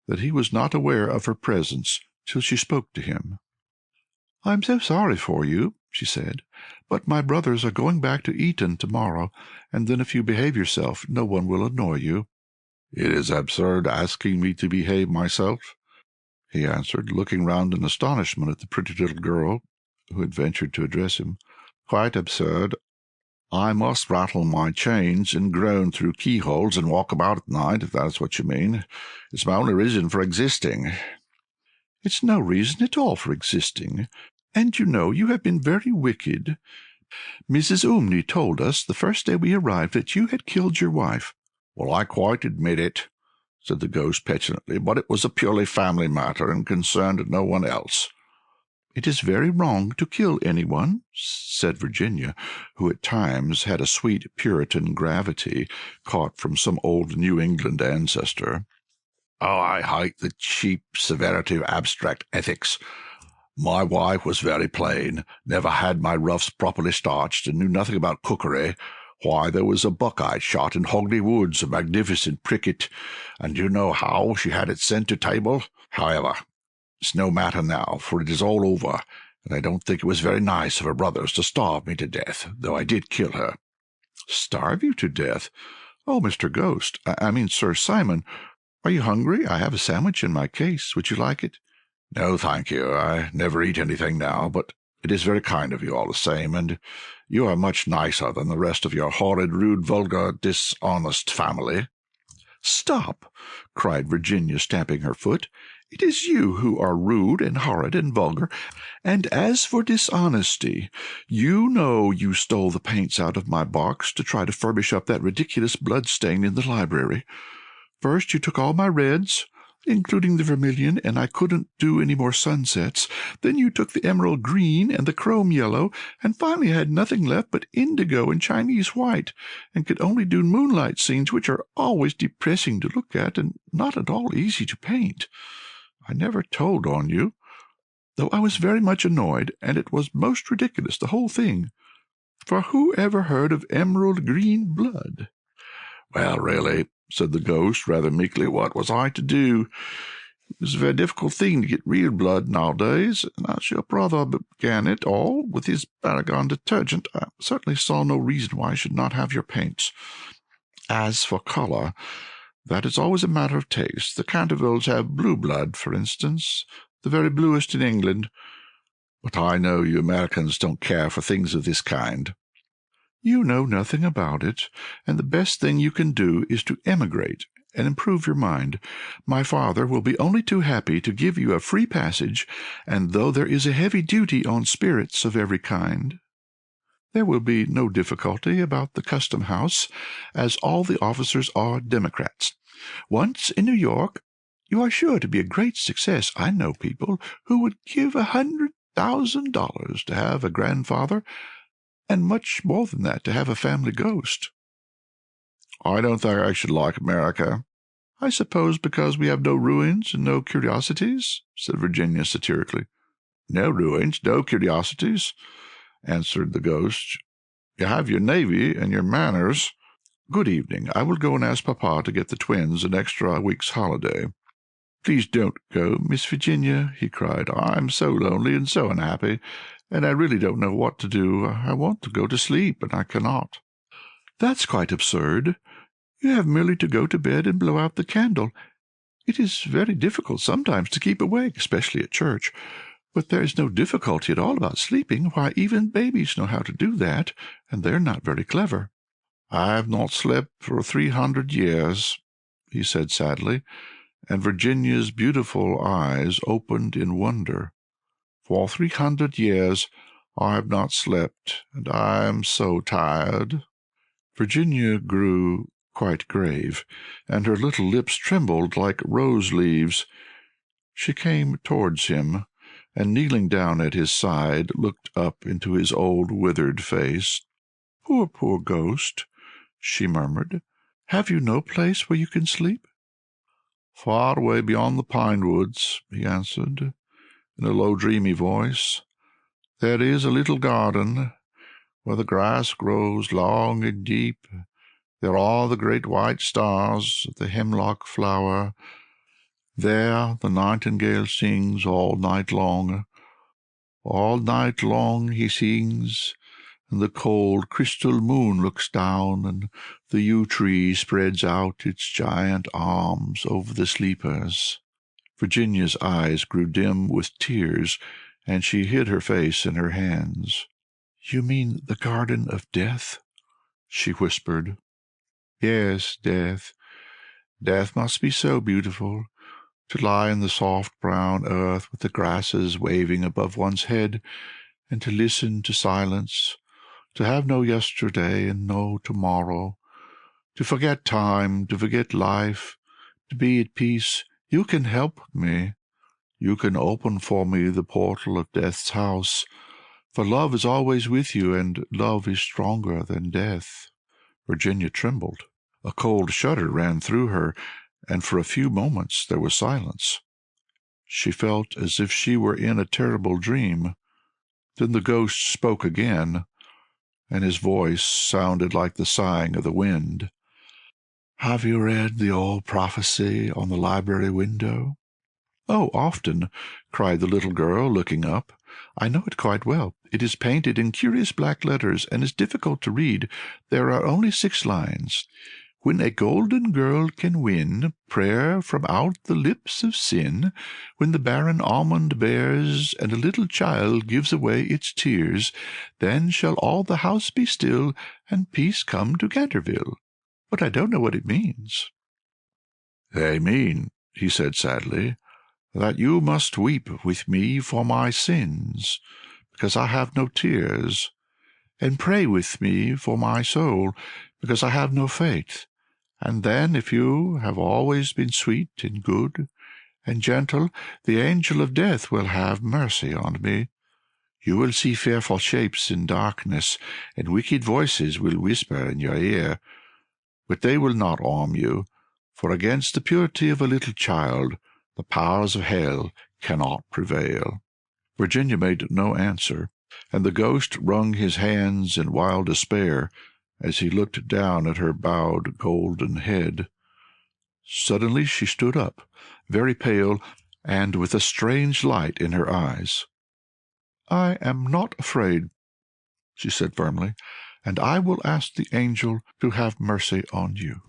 that he was not aware of her presence till she spoke to him. "I am so sorry for you," she said, "but my brothers are going back to Eton to-morrow, and then if you behave yourself no one will annoy you." "It is absurd asking me to behave myself," he answered, looking round in astonishment at the pretty little girl who had ventured to address him. "Quite absurd. I must rattle my chains and groan through keyholes and walk about at night, if that is what you mean. It's my only reason for existing." "It's no reason at all for existing. And you know you have been very wicked. Mrs. Umney told us the first day we arrived that you had killed your wife." "Well, I quite admit it," said the ghost petulantly, "but it was a purely family matter and concerned no one else." "It is very wrong to kill anyone," said Virginia, who at times had a sweet Puritan gravity caught from some old New England ancestor. "Oh, I hate the cheap severity of abstract ethics. My wife was very plain, never had my ruffs properly starched, and knew nothing about cookery. Why, there was a buckeye shot in Hogley Woods, a magnificent pricket, and do you know how she had it sent to table? However, it's no matter now, for it is all over, and I don't think it was very nice of her brothers to starve me to death, though I did kill her." "Starve you to death? Oh, Mr. Ghost, I mean Sir Simon, are you hungry? I have a sandwich in my case. Would you like it?" "No, thank you. I never eat anything now, but it is very kind of you all the same, and you are much nicer than the rest of your horrid, rude, vulgar, dishonest family." "Stop!" cried Virginia, stamping her foot. "It is you who are rude and horrid and vulgar, and as for dishonesty, you know you stole the paints out of my box to try to furbish up that ridiculous blood-stain in the library. First you took all my reds, including the vermilion, and I couldn't do any more sunsets. Then you took the emerald green and the chrome yellow, and finally I had nothing left but indigo and Chinese white, and could only do moonlight scenes, which are always depressing to look at and not at all easy to paint. I never told on you, though I was very much annoyed, and it was most ridiculous, the whole thing. For who ever heard of emerald green blood?" "Well, really," said the ghost, rather meekly, "what was I to do? It was a very difficult thing to get real blood nowadays, and as your brother began it all with his Paragon detergent, I certainly saw no reason why I should not have your paints. As for colour, that is always a matter of taste. The Cantervilles have blue blood, for instance, the very bluest in England. But I know you Americans don't care for things of this kind." "You know nothing about it, and the best thing you can do is to emigrate and improve your mind. My father will be only too happy to give you a free passage, and though there is a heavy duty on spirits of every kind, there will be no difficulty about the custom house, as all the officers are Democrats. Once in New York, you are sure to be a great success. I know people who would give $100,000 to have a grandfather, and much more than that to have a family ghost." "I don't think I should like America." "I suppose because we have no ruins and no curiosities," said Virginia satirically. "No ruins, no curiosities," answered the ghost. "You have your navy and your manners. Good evening. I will go and ask Papa to get the twins an extra week's holiday." "Please don't go, Miss Virginia," he cried. "I'm so lonely and so unhappy, and I really don't know what to do. I want to go to sleep, and I cannot." "That's quite absurd. You have merely to go to bed and blow out the candle. It is very difficult sometimes to keep awake, especially at church. But there is no difficulty at all about sleeping. Why, even babies know how to do that, and they're not very clever." "I have not slept for 300 years," he said sadly, and Virginia's beautiful eyes opened in wonder. "For 300 years I have not slept, and I am so tired." Virginia grew quite grave, and her little lips trembled like rose leaves. She came towards him, and kneeling down at his side, looked up into his old withered face. "Poor, poor ghost," she murmured. "Have you no place where you can sleep?" "Far away beyond the pine woods," he answered, in a low dreamy voice, "there is a little garden where the grass grows long and deep. There are the great white stars of the hemlock flower. There the nightingale sings all night long. All night long he sings, and the cold crystal moon looks down, and the yew tree spreads out its giant arms over the sleepers." Virginia's eyes grew dim with tears, and she hid her face in her hands. "You mean the garden of death?" she whispered. "Yes, death. Death must be so beautiful, to lie in the soft brown earth with the grasses waving above one's head, and to listen to silence, to have no yesterday and no tomorrow, to forget time, to forget life, to be at peace. You can help me. You can open for me the portal of death's house, for love is always with you, and love is stronger than death." Virginia trembled. A cold shudder ran through her, and for a few moments there was silence. She felt as if she were in a terrible dream. Then the ghost spoke again, and his voice sounded like the sighing of the wind. "Have you read the old prophecy on the library window?" "Oh, often," cried the little girl, looking up. "I know it quite well. It is painted in curious black letters, and is difficult to read. There are only 6 lines. 'When a golden girl can win prayer from out the lips of sin, when the barren almond bears, and a little child gives away its tears, then shall all the house be still, and peace come to Canterville.' But I don't know what it means." "They mean," he said sadly, "that you must weep with me for my sins, because I have no tears, and pray with me for my soul, because I have no faith. And then, if you have always been sweet and good and gentle, the angel of death will have mercy on me. You will see fearful shapes in darkness, and wicked voices will whisper in your ear. But they will not harm you, for against the purity of a little child the powers of hell cannot prevail." Virginia made no answer, and the ghost wrung his hands in wild despair as he looked down at her bowed golden head. Suddenly she stood up, very pale, and with a strange light in her eyes. "I am not afraid," she said firmly, "and I will ask the angel to have mercy on you."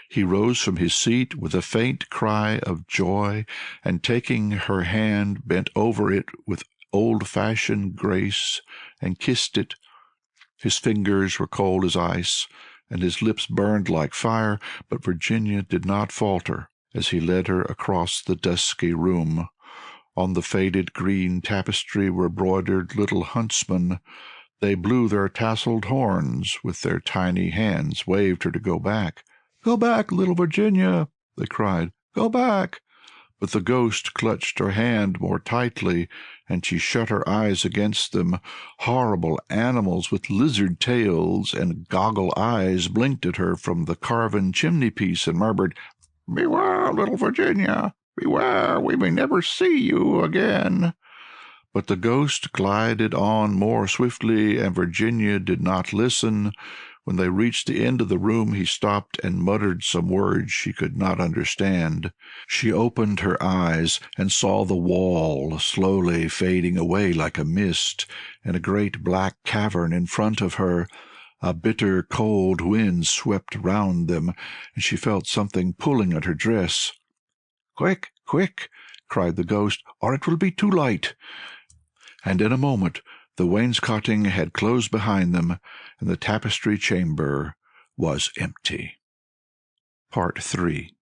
He rose from his seat with a faint cry of joy, and taking her hand bent over it with old-fashioned grace and kissed it. His fingers were cold as ice, and his lips burned like fire, but Virginia did not falter as he led her across the dusky room. On the faded green tapestry were broidered little huntsmen. They blew their tasselled horns, with their tiny hands waved her to go back. "Go back, little Virginia," they cried. "Go back." But the ghost clutched her hand more tightly, and she shut her eyes against them. Horrible animals with lizard tails and goggle eyes blinked at her from the carven chimney-piece and murmured, "Beware, little Virginia, beware, we may never see you again." But the ghost glided on more swiftly, and Virginia did not listen. When they reached the end of the room, he stopped and muttered some words she could not understand. She opened her eyes and saw the wall slowly fading away like a mist, and a great black cavern in front of her. A bitter cold wind swept round them, and she felt something pulling at her dress. "Quick, quick!" cried the ghost, "or it will be too late." And in a moment the wainscoting had closed behind them, and the tapestry chamber was empty. Part 3.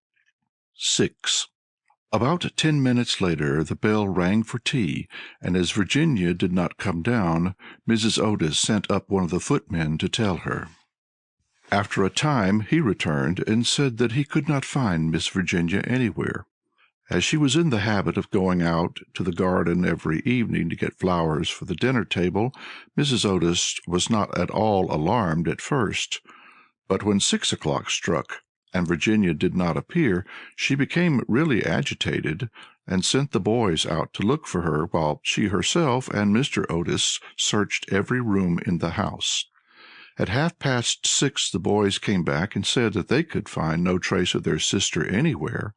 6. About 10 minutes later the bell rang for tea, and as Virginia did not come down, Mrs. Otis sent up one of the footmen to tell her. After a time he returned and said that he could not find Miss Virginia anywhere. As she was in the habit of going out to the garden every evening to get flowers for the dinner table, Mrs. Otis was not at all alarmed at first. But when 6 o'clock struck, and Virginia did not appear, she became really agitated, and sent the boys out to look for her, while she herself and Mr. Otis searched every room in the house. At 6:30 the boys came back and said that they could find no trace of their sister anywhere.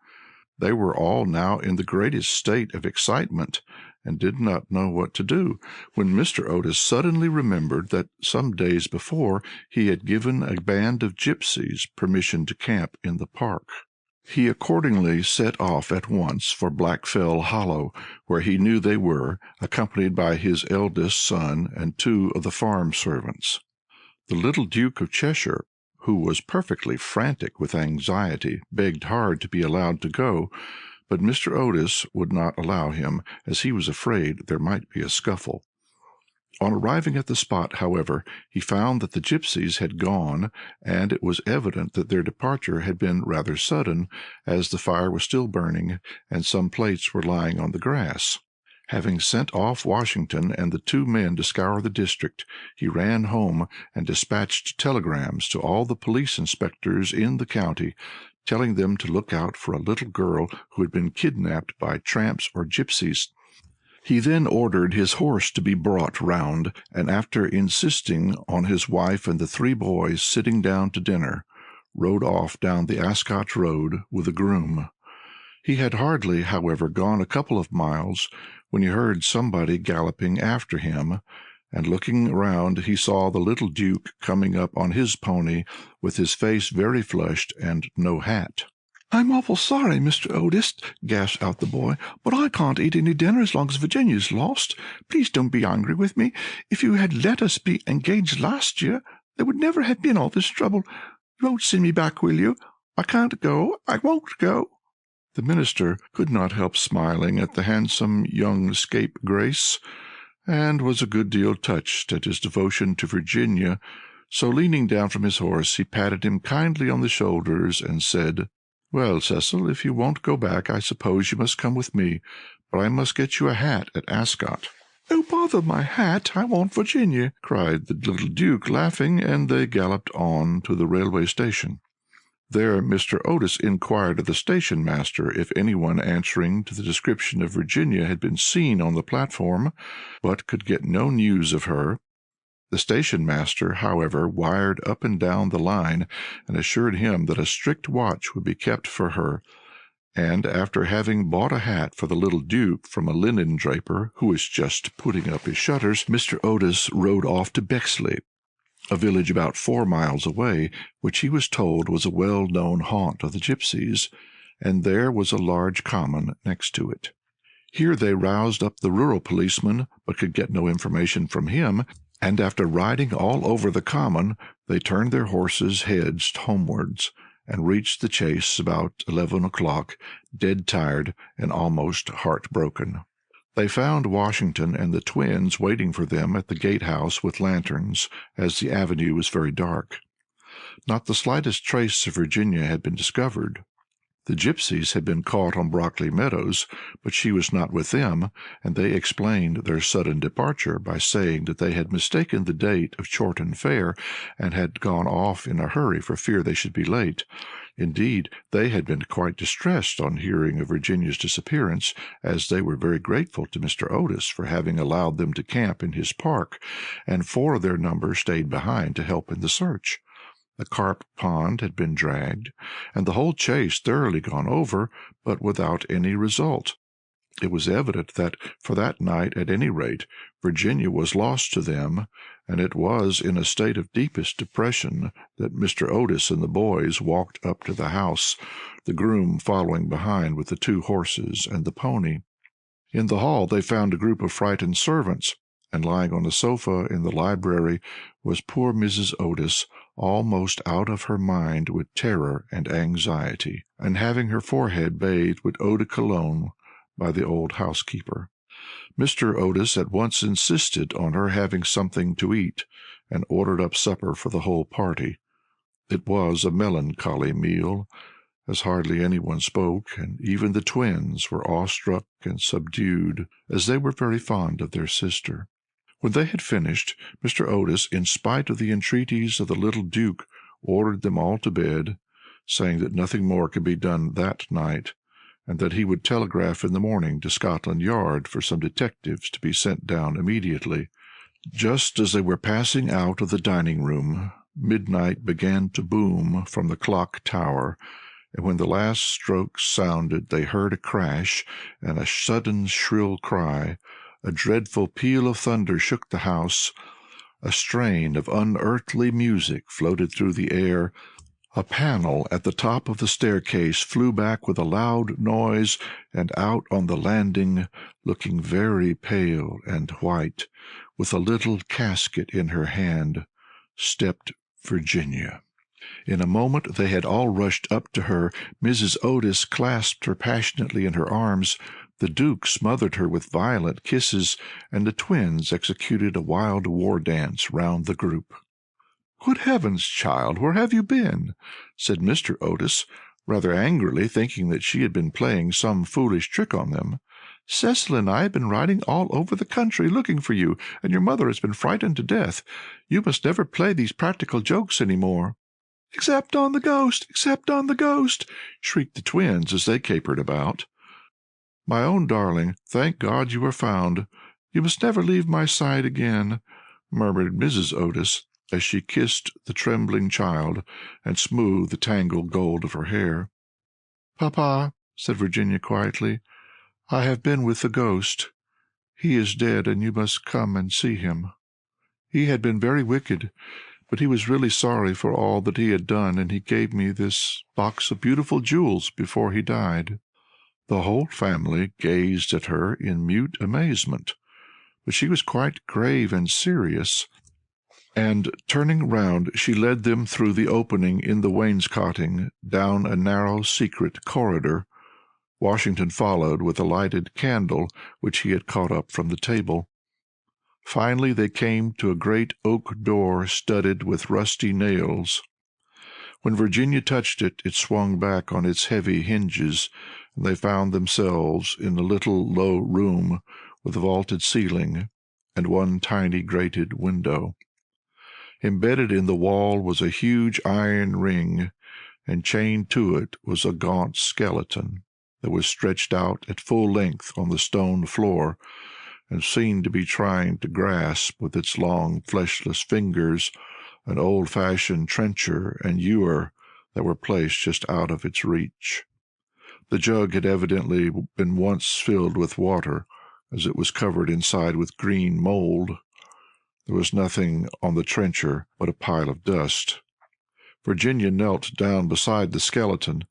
They were all now in the greatest state of excitement, and did not know what to do, when Mr. Otis suddenly remembered that some days before he had given a band of gypsies permission to camp in the park. He accordingly set off at once for Blackfell Hollow, where he knew they were, accompanied by his eldest son and 2 of the farm servants. The little Duke of Cheshire, who was perfectly frantic with anxiety, begged hard to be allowed to go, but Mr. Otis would not allow him, as he was afraid there might be a scuffle. On arriving at the spot, however, he found that the gypsies had gone, and it was evident that their departure had been rather sudden, as the fire was still burning, and some plates were lying on the grass. Having sent off Washington and the two men to scour the district, he ran home and dispatched telegrams to all the police inspectors in the county, telling them to look out for a little girl who had been kidnapped by tramps or gypsies. He then ordered his horse to be brought round, and after insisting on his wife and the three boys sitting down to dinner, rode off down the Ascot Road with a groom. He had hardly, however, gone a couple of miles when he heard somebody galloping after him, and looking round he saw the little Duke coming up on his pony, with his face very flushed and no hat. "I'm awful sorry, Mr. Otis," gasped out the boy, "but I can't eat any dinner as long as Virginia's lost. Please don't be angry with me. If you had let us be engaged last year, there would never have been all this trouble. You won't send me back, will you? I can't go. I won't go." The minister could not help smiling at the handsome young scapegrace, and was a good deal touched at his devotion to Virginia, so leaning down from his horse, he patted him kindly on the shoulders and said, "Well, Cecil, if you won't go back, I suppose you must come with me, but I must get you a hat at Ascot." "Oh, bother my hat! I want Virginia," cried the little Duke, laughing, and they galloped on to the railway station. There Mr. Otis inquired of the station master if anyone answering to the description of Virginia had been seen on the platform, but could get no news of her. The station master, however, wired up and down the line, and assured him that a strict watch would be kept for her, and after having bought a hat for the little Duke from a linen draper who was just putting up his shutters, Mr. Otis rode off to Bexley, a village about 4 miles away, which he was told was a well-known haunt of the gypsies, and there was a large common next to it. Here they roused up the rural policeman, but could get no information from him, and after riding all over the common, they turned their horses' heads homewards, and reached the Chase about 11 o'clock, dead tired and almost heart-broken. They found Washington and the twins waiting for them at the gatehouse with lanterns, as the avenue was very dark. Not the slightest trace of Virginia had been discovered. The gypsies had been caught on Brockley Meadows, but she was not with them, and they explained their sudden departure by saying that they had mistaken the date of Chorton Fair, and had gone off in a hurry for fear they should be late. Indeed, they had been quite distressed on hearing of Virginia's disappearance, as they were very grateful to Mr. Otis for having allowed them to camp in his park, and 4 of their number stayed behind to help in the search. The carp pond had been dragged, and the whole chase thoroughly gone over, but without any result. It was evident that, for that night at any rate, Virginia was lost to them, and it was in a state of deepest depression that Mr. Otis and the boys walked up to the house, the groom following behind with the 2 horses and the pony. In the hall they found a group of frightened servants, and lying on a sofa in the library was poor Mrs. Otis, almost out of her mind with terror and anxiety, and having her forehead bathed with eau de cologne by the old housekeeper. Mr. Otis at once insisted on her having something to eat, and ordered up supper for the whole party. It was a melancholy meal, as hardly anyone spoke, and even the twins were awestruck and subdued, as they were very fond of their sister. When they had finished, Mr. Otis, in spite of the entreaties of the little Duke, ordered them all to bed, saying that nothing more could be done that night, and that he would telegraph in the morning to Scotland Yard for some detectives to be sent down immediately. Just as they were passing out of the dining-room, midnight began to boom from the clock tower, and when the last strokes sounded they heard a crash and a sudden shrill cry. A dreadful peal of thunder shook the house. A strain of unearthly music floated through the air. A panel at the top of the staircase flew back with a loud noise, and out on the landing, looking very pale and white, with a little casket in her hand, stepped Virginia. In a moment they had all rushed up to her. Mrs. Otis clasped her passionately in her arms. The Duke smothered her with violent kisses, and the twins executed a wild war dance round the group. "Good heavens, child, where have you been?" said Mr. Otis, rather angrily, thinking that she had been playing some foolish trick on them. "Cecil and I have been riding all over the country looking for you, and your mother has been frightened to death. You must never play these practical jokes any more." "Except on the ghost! Except on the ghost!" shrieked the twins as they capered about. "My own darling, thank God you are found. You must never leave my side again," murmured Mrs. Otis, as she kissed the trembling child and smoothed the tangled gold of her hair. "Papa," said Virginia quietly, "I have been with the ghost. He is dead, and you must come and see him. He had been very wicked, but he was really sorry for all that he had done, and he gave me this box of beautiful jewels before he died." The whole family gazed at her in mute amazement, but she was quite grave and serious, and turning round she led them through the opening in the wainscoting down a narrow secret corridor. Washington followed with a lighted candle which he had caught up from the table. Finally they came to a great oak door studded with rusty nails. When Virginia touched it, it swung back on its heavy hinges, and they found themselves in a little low room with a vaulted ceiling and one tiny grated window. Embedded in the wall was a huge iron ring, and chained to it was a gaunt skeleton that was stretched out at full length on the stone floor, and seemed to be trying to grasp with its long fleshless fingers an old-fashioned trencher and ewer that were placed just out of its reach. The jug had evidently been once filled with water, as it was covered inside with green mould. There was nothing on the trencher but a pile of dust. Virginia knelt down beside the skeleton,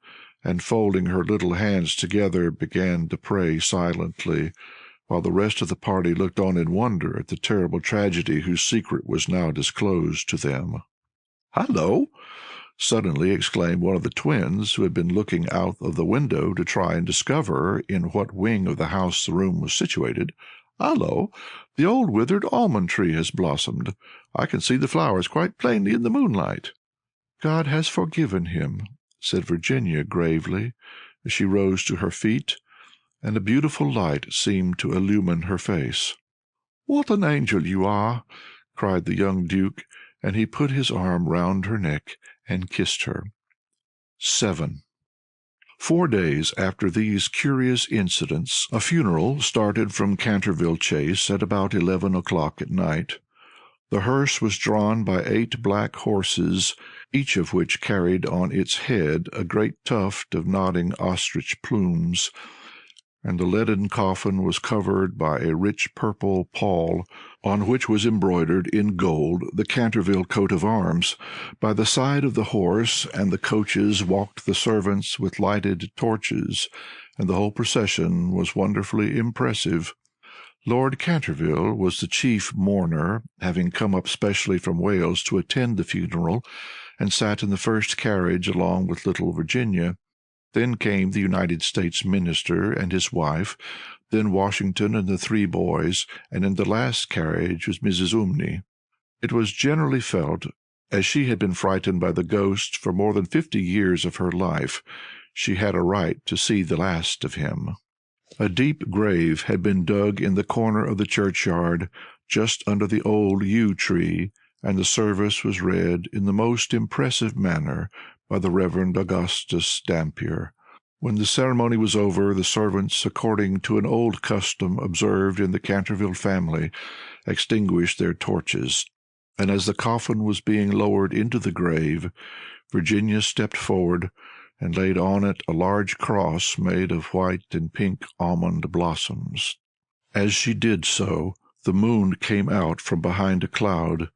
and folding her little hands together began to pray silently, while the rest of the party looked on in wonder at the terrible tragedy whose secret was now disclosed to them. "Hallo!" suddenly exclaimed one of the twins, who had been looking out of the window to try and discover in what wing of the house the room was situated. "Hallo! The old withered almond tree has blossomed. I can see the flowers quite plainly in the moonlight." "God has forgiven him," said Virginia gravely, as she rose to her feet, and a beautiful light seemed to illumine her face. "What an angel you are!" cried the young Duke, and he put his arm round her neck and kissed her. 7. 4 days after these curious incidents, a funeral started from Canterville Chase at about 11 o'clock at night. The hearse was drawn by 8 black horses, each of which carried on its head a great tuft of nodding ostrich plumes, and the leaden coffin was covered by a rich purple pall, on which was embroidered in gold the Canterville coat of arms. By the side of the horse and the coaches walked the servants with lighted torches, and the whole procession was wonderfully impressive. Lord Canterville was the chief mourner, having come up specially from Wales to attend the funeral, and sat in the first carriage along with little Virginia. Then came the United States minister and his wife, then Washington and the 3 boys, and in the last carriage was Mrs. Umney. It was generally felt, as she had been frightened by the ghost for more than 50 years of her life, she had a right to see the last of him. A deep grave had been dug in the corner of the churchyard, just under the old yew tree, and the service was read in the most impressive manner by the Reverend Augustus Dampier. When the ceremony was over, the servants, according to an old custom observed in the Canterville family, extinguished their torches, and as the coffin was being lowered into the grave, Virginia stepped forward and laid on it a large cross made of white and pink almond blossoms. As she did so, the moon came out from behind a cloud,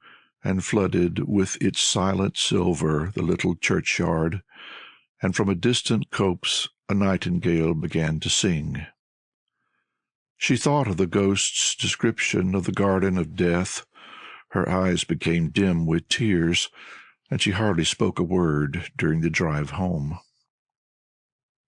and flooded with its silent silver the little churchyard, and from a distant copse a nightingale began to sing. She thought of the ghost's description of the garden of death. Her eyes became dim with tears, and she hardly spoke a word during the drive home.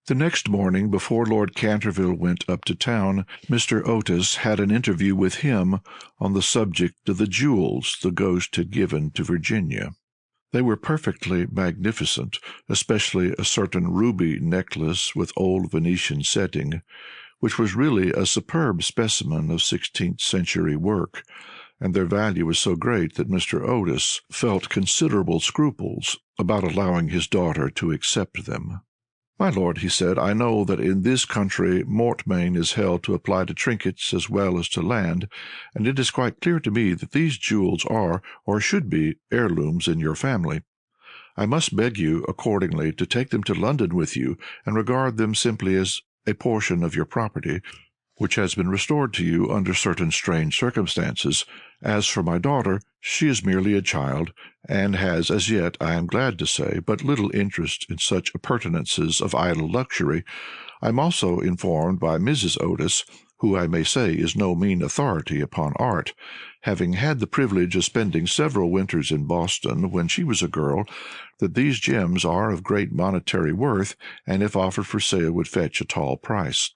The next morning, before Lord Canterville went up to town, Mr. Otis had an interview with him on the subject of the jewels the ghost had given to Virginia. They were perfectly magnificent, especially a certain ruby necklace with old Venetian setting, which was really a superb specimen of 16th-century work, and their value was so great that Mr. Otis felt considerable scruples about allowing his daughter to accept them. "My lord," he said, "I know that in this country mortmain is held to apply to trinkets as well as to land, and it is quite clear to me that these jewels are, or should be, heirlooms in your family. I must beg you, accordingly, to take them to London with you, and regard them simply as a portion of your property, which has been restored to you under certain strange circumstances. As for my daughter, she is merely a child, and has as yet, I am glad to say, but little interest in such appurtenances of idle luxury. I am also informed by Mrs. Otis, who I may say is no mean authority upon art, having had the privilege of spending several winters in Boston when she was a girl, that these gems are of great monetary worth, and if offered for sale would fetch a tall price.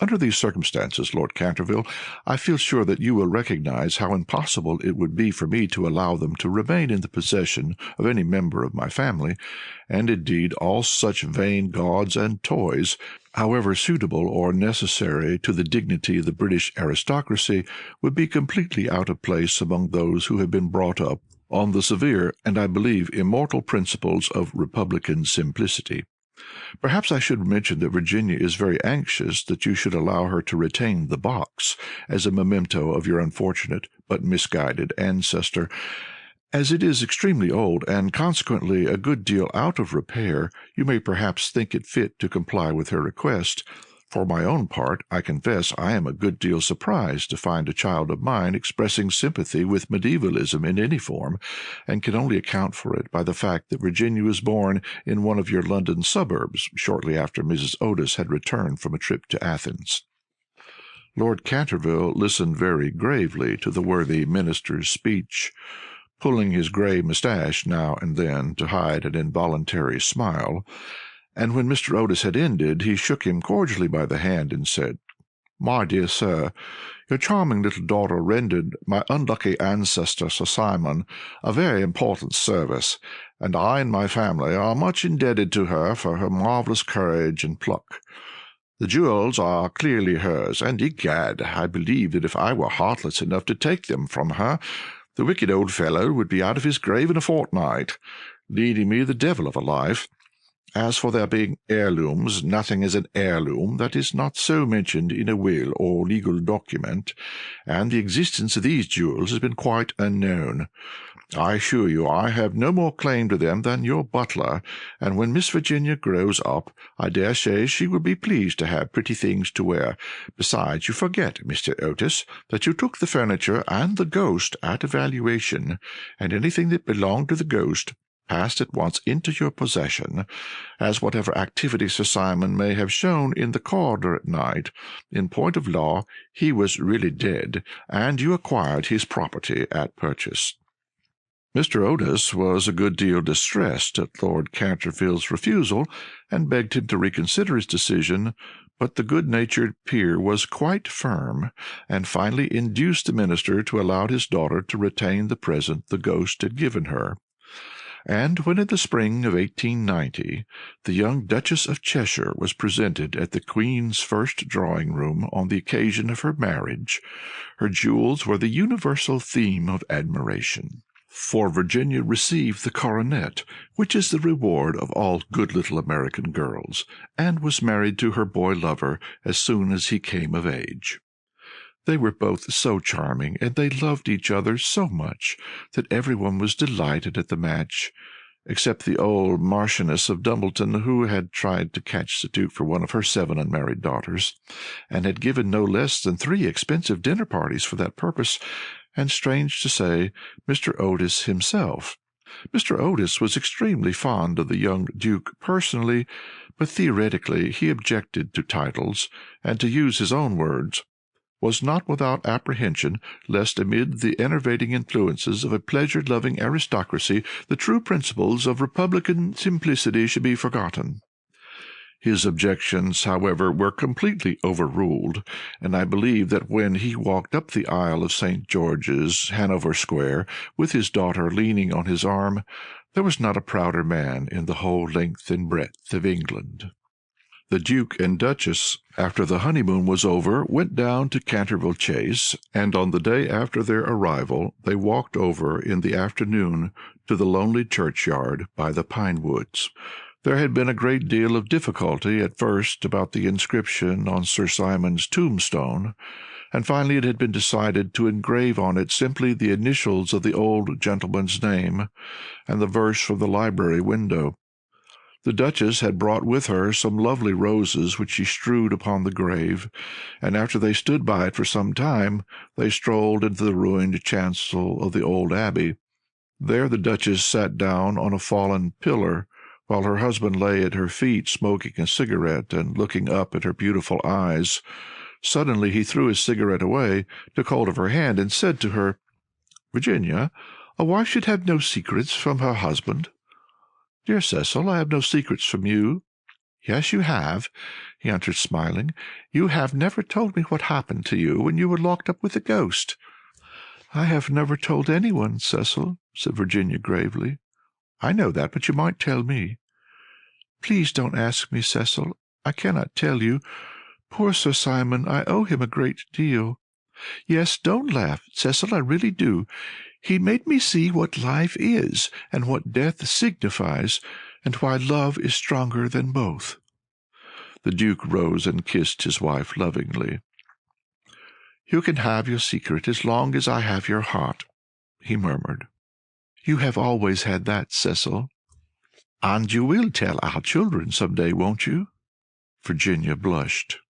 Under these circumstances, Lord Canterville, I feel sure that you will recognize how impossible it would be for me to allow them to remain in the possession of any member of my family, and indeed all such vain gauds and toys, however suitable or necessary to the dignity of the British aristocracy, would be completely out of place among those who have been brought up on the severe and, I believe, immortal principles of republican simplicity. Perhaps I should mention that Virginia is very anxious that you should allow her to retain the box as a memento of your unfortunate but misguided ancestor. As it is extremely old, and consequently a good deal out of repair, you may perhaps think it fit to comply with her request. For my own part, I confess I am a good deal surprised to find a child of mine expressing sympathy with medievalism in any form, and can only account for it by the fact that Virginia was born in one of your London suburbs shortly after Mrs. Otis had returned from a trip to Athens." Lord Canterville listened very gravely to the worthy minister's speech, pulling his grey moustache now and then to hide an involuntary smile, and when Mr. Otis had ended, he shook him cordially by the hand and said, "My dear sir, your charming little daughter rendered my unlucky ancestor Sir Simon a very important service, and I and my family are much indebted to her for her marvellous courage and pluck. The jewels are clearly hers, and, egad, I believe that if I were heartless enough to take them from her, the wicked old fellow would be out of his grave in a fortnight, leading me the devil of a life. As for their being heirlooms, nothing is an heirloom that is not so mentioned in a will or legal document, and the existence of these jewels has been quite unknown. I assure you I have no more claim to them than your butler, and when Miss Virginia grows up, I dare say she will be pleased to have pretty things to wear. Besides, you forget, Mr. Otis, that you took the furniture and the ghost at a valuation, and anything that belonged to the ghost passed at once into your possession, as whatever activity Sir Simon may have shown in the corridor at night, in point of law he was really dead, and you acquired his property at purchase." Mr. Otis was a good deal distressed at Lord Canterville's refusal, and begged him to reconsider his decision, but the good-natured peer was quite firm, and finally induced the minister to allow his daughter to retain the present the ghost had given her. And when in the spring of 1890 the young Duchess of Cheshire was presented at the Queen's first drawing-room on the occasion of her marriage, her jewels were the universal theme of admiration. For Virginia received the coronet, which is the reward of all good little American girls, and was married to her boy-lover as soon as he came of age. They were both so charming, and they loved each other so much, that everyone was delighted at the match, except the old Marchioness of Dumbleton, who had tried to catch the Duke for one of her 7 unmarried daughters, and had given no less than 3 expensive dinner parties for that purpose, and, strange to say, Mr. Otis himself. Mr. Otis was extremely fond of the young Duke personally, but theoretically he objected to titles, and, to use his own words, was not without apprehension lest amid the enervating influences of a pleasure-loving aristocracy the true principles of republican simplicity should be forgotten. His objections, however, were completely overruled, and I believe that when he walked up the aisle of St. George's, Hanover Square, with his daughter leaning on his arm, there was not a prouder man in the whole length and breadth of England. The Duke and Duchess, after the honeymoon was over, went down to Canterville Chase, and on the day after their arrival they walked over in the afternoon to the lonely churchyard by the pine woods. There had been a great deal of difficulty at first about the inscription on Sir Simon's tombstone, and finally it had been decided to engrave on it simply the initials of the old gentleman's name and the verse from the library window. The Duchess had brought with her some lovely roses which she strewed upon the grave, and after they stood by it for some time, they strolled into the ruined chancel of the old abbey. There the Duchess sat down on a fallen pillar, while her husband lay at her feet smoking a cigarette and looking up at her beautiful eyes. Suddenly he threw his cigarette away, took hold of her hand, and said to her, "Virginia, a wife should have no secrets from her husband." "Dear Cecil, I have no secrets from you." "Yes, you have," he answered, smiling. "You have never told me what happened to you when you were locked up with the ghost." "I have never told anyone, Cecil," said Virginia gravely. "I know that, but you might tell me." "Please don't ask me, Cecil. I cannot tell you. Poor Sir Simon, I owe him a great deal. Yes, don't laugh, Cecil, I really do. He made me see what life is, and what death signifies, and why love is stronger than both." The Duke rose and kissed his wife lovingly. "You can have your secret as long as I have your heart," he murmured. "You have always had that, Cecil." "And you will tell our children some day, won't you?" Virginia blushed.